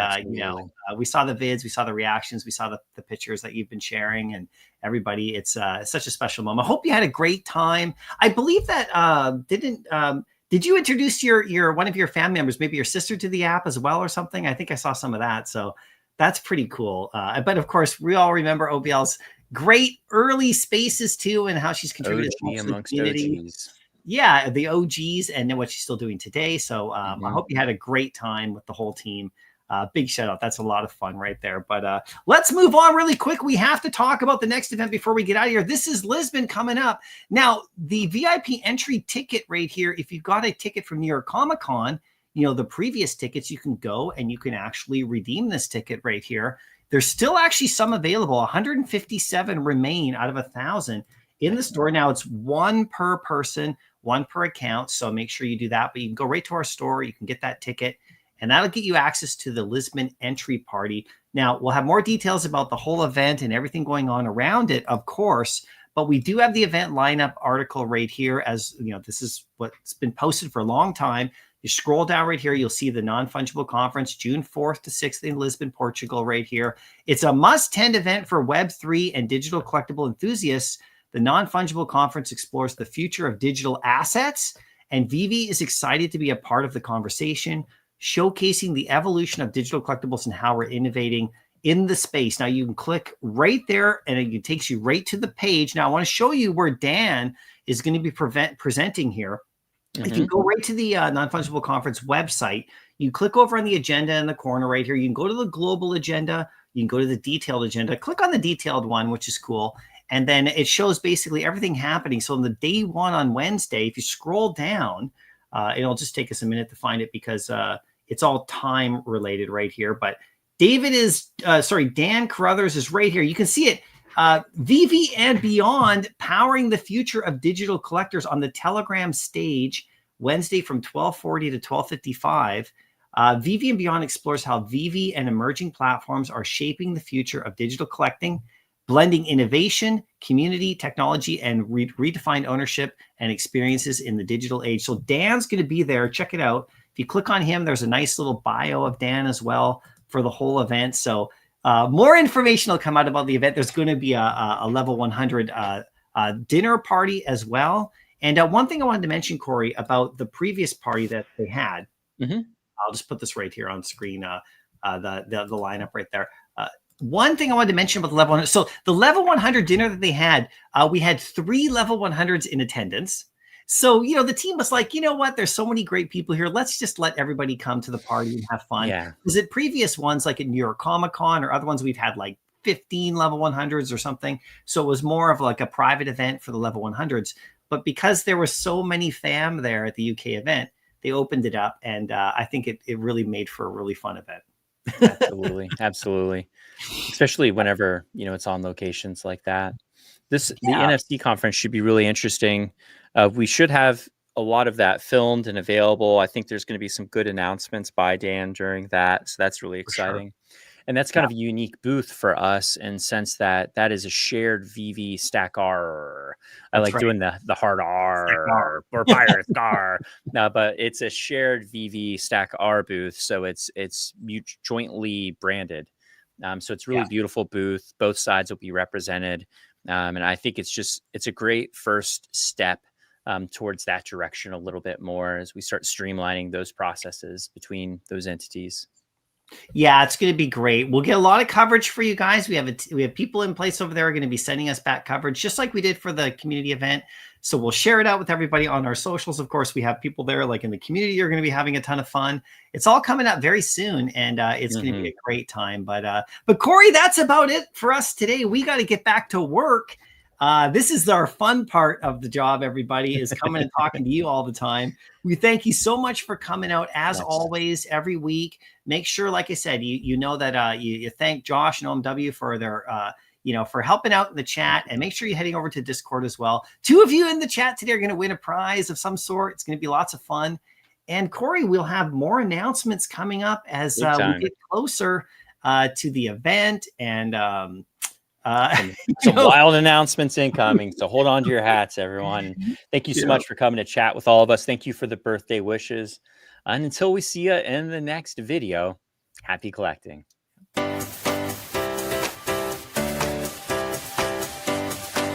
we saw the vids, we saw the reactions, we saw the pictures that you've been sharing, and everybody, it's such a special moment. I hope you had a great time. I believe that did you introduce your one of your family members, maybe your sister, to the app as well or something? I think I saw some of that. So that's pretty cool. But of course, we all remember OBL's great early spaces too, and how she's contributed to the community. OGs. Yeah, the OGs, and then what she's still doing today. So I hope you had a great time with the whole team. Big shout out. That's a lot of fun right there. But let's move on really quick. We have to talk about the next event before we get out of here. This is Lisbon coming up. Now, the VIP entry ticket right here, if you've got a ticket from New York Comic Con, the previous tickets, you can go and you can actually redeem this ticket right here. There's still actually some available. 157 remain out of 1,000 in the store. Now it's one per person, one per account. So make sure you do that. But you can go right to our store. You can get that ticket, and that'll get you access to the Lisbon entry party. Now we'll have more details about the whole event and everything going on around it, of course. But we do have the event lineup article right here. As this is what's been posted for a long time. You scroll down right here, you'll see the non-fungible conference, June 4th to 6th in Lisbon, Portugal, right here. It's a must-attend event for Web3 and digital collectible enthusiasts. The non-fungible conference explores the future of digital assets, and VeVe is excited to be a part of the conversation, showcasing the evolution of digital collectibles and how we're innovating in the space. Now you can click right there and it takes you right to the page. Now I want to show you where Dan is going to be presenting here. If you go right to the non-fungible conference website, you click over on the agenda in the corner right here. You can go to the global agenda. You can go to the detailed agenda. Click on the detailed one, which is cool. And then it shows basically everything happening. So on the day one on Wednesday, if you scroll down, it'll just take us a minute to find it because it's all time related right here. But Dan Carruthers is right here. You can see it. VeVe and Beyond, powering the future of digital collectors on the Telegram stage, Wednesday from 12:40 to 12:55. VeVe and Beyond explores how VeVe and emerging platforms are shaping the future of digital collecting, blending innovation, community, technology, and redefined ownership and experiences in the digital age. So Dan's going to be there. Check it out. If you click on him, there's a nice little bio of Dan as well for the whole event. So more information will come out about the event. There's going to be a level 100 dinner party as well. And one thing I wanted to mention, Corey, about the previous party that they had, I'll just put this right here on screen, the lineup right there. One thing I wanted to mention about the level 100. So the level 100 dinner that they had, we had 3 level 100s in attendance. So, the team was like, you know what? There's so many great people here. Let's just let everybody come to the party and have fun. Yeah. Because at previous ones, like at New York Comic Con or other ones, we've had like 15 level 100s or something. So it was more of like a private event for the level 100s. But because there were so many fam there at the UK event, they opened it up. And I think it really made for a really fun event. Absolutely. Especially whenever, it's on locations like that. The NFC conference should be really interesting. We should have a lot of that filmed and available. I think there's going to be some good announcements by Dan during that. So that's really exciting. Sure. And that's kind of a unique booth for us in sense that is a shared VeVe stack R. I like doing the hard R or pirate R. No, but it's a shared VeVe stack R booth. So it's jointly branded. So it's really beautiful booth. Both sides will be represented. And I think it's a great first step towards that direction a little bit more as we start streamlining those processes between those entities. Yeah, it's going to be great. We'll get a lot of coverage for you guys. We have people in place over there who are going to be sending us back coverage, just like we did for the community event. So we'll share it out with everybody on our socials. Of course, we have people there like in the community are going to be having a ton of fun. It's all coming up very soon, and it's going to be a great time. But Corey, that's about it for us today. We got to get back to work. This is our fun part of the job, everybody, is coming and talking to you all the time. We thank you so much for coming out, as always, every week. Make sure, like I said, you know that you thank Josh and OMW for their, for helping out in the chat. And make sure you're heading over to Discord as well. 2 of you in the chat today are going to win a prize of some sort. It's going to be lots of fun. And Corey, we'll have more announcements coming up as we get closer to the event. And some wild announcements incoming. So hold on to your hats, everyone. Thank you so much for coming to chat with all of us. Thank you for the birthday wishes. And until we see you in the next video, happy collecting.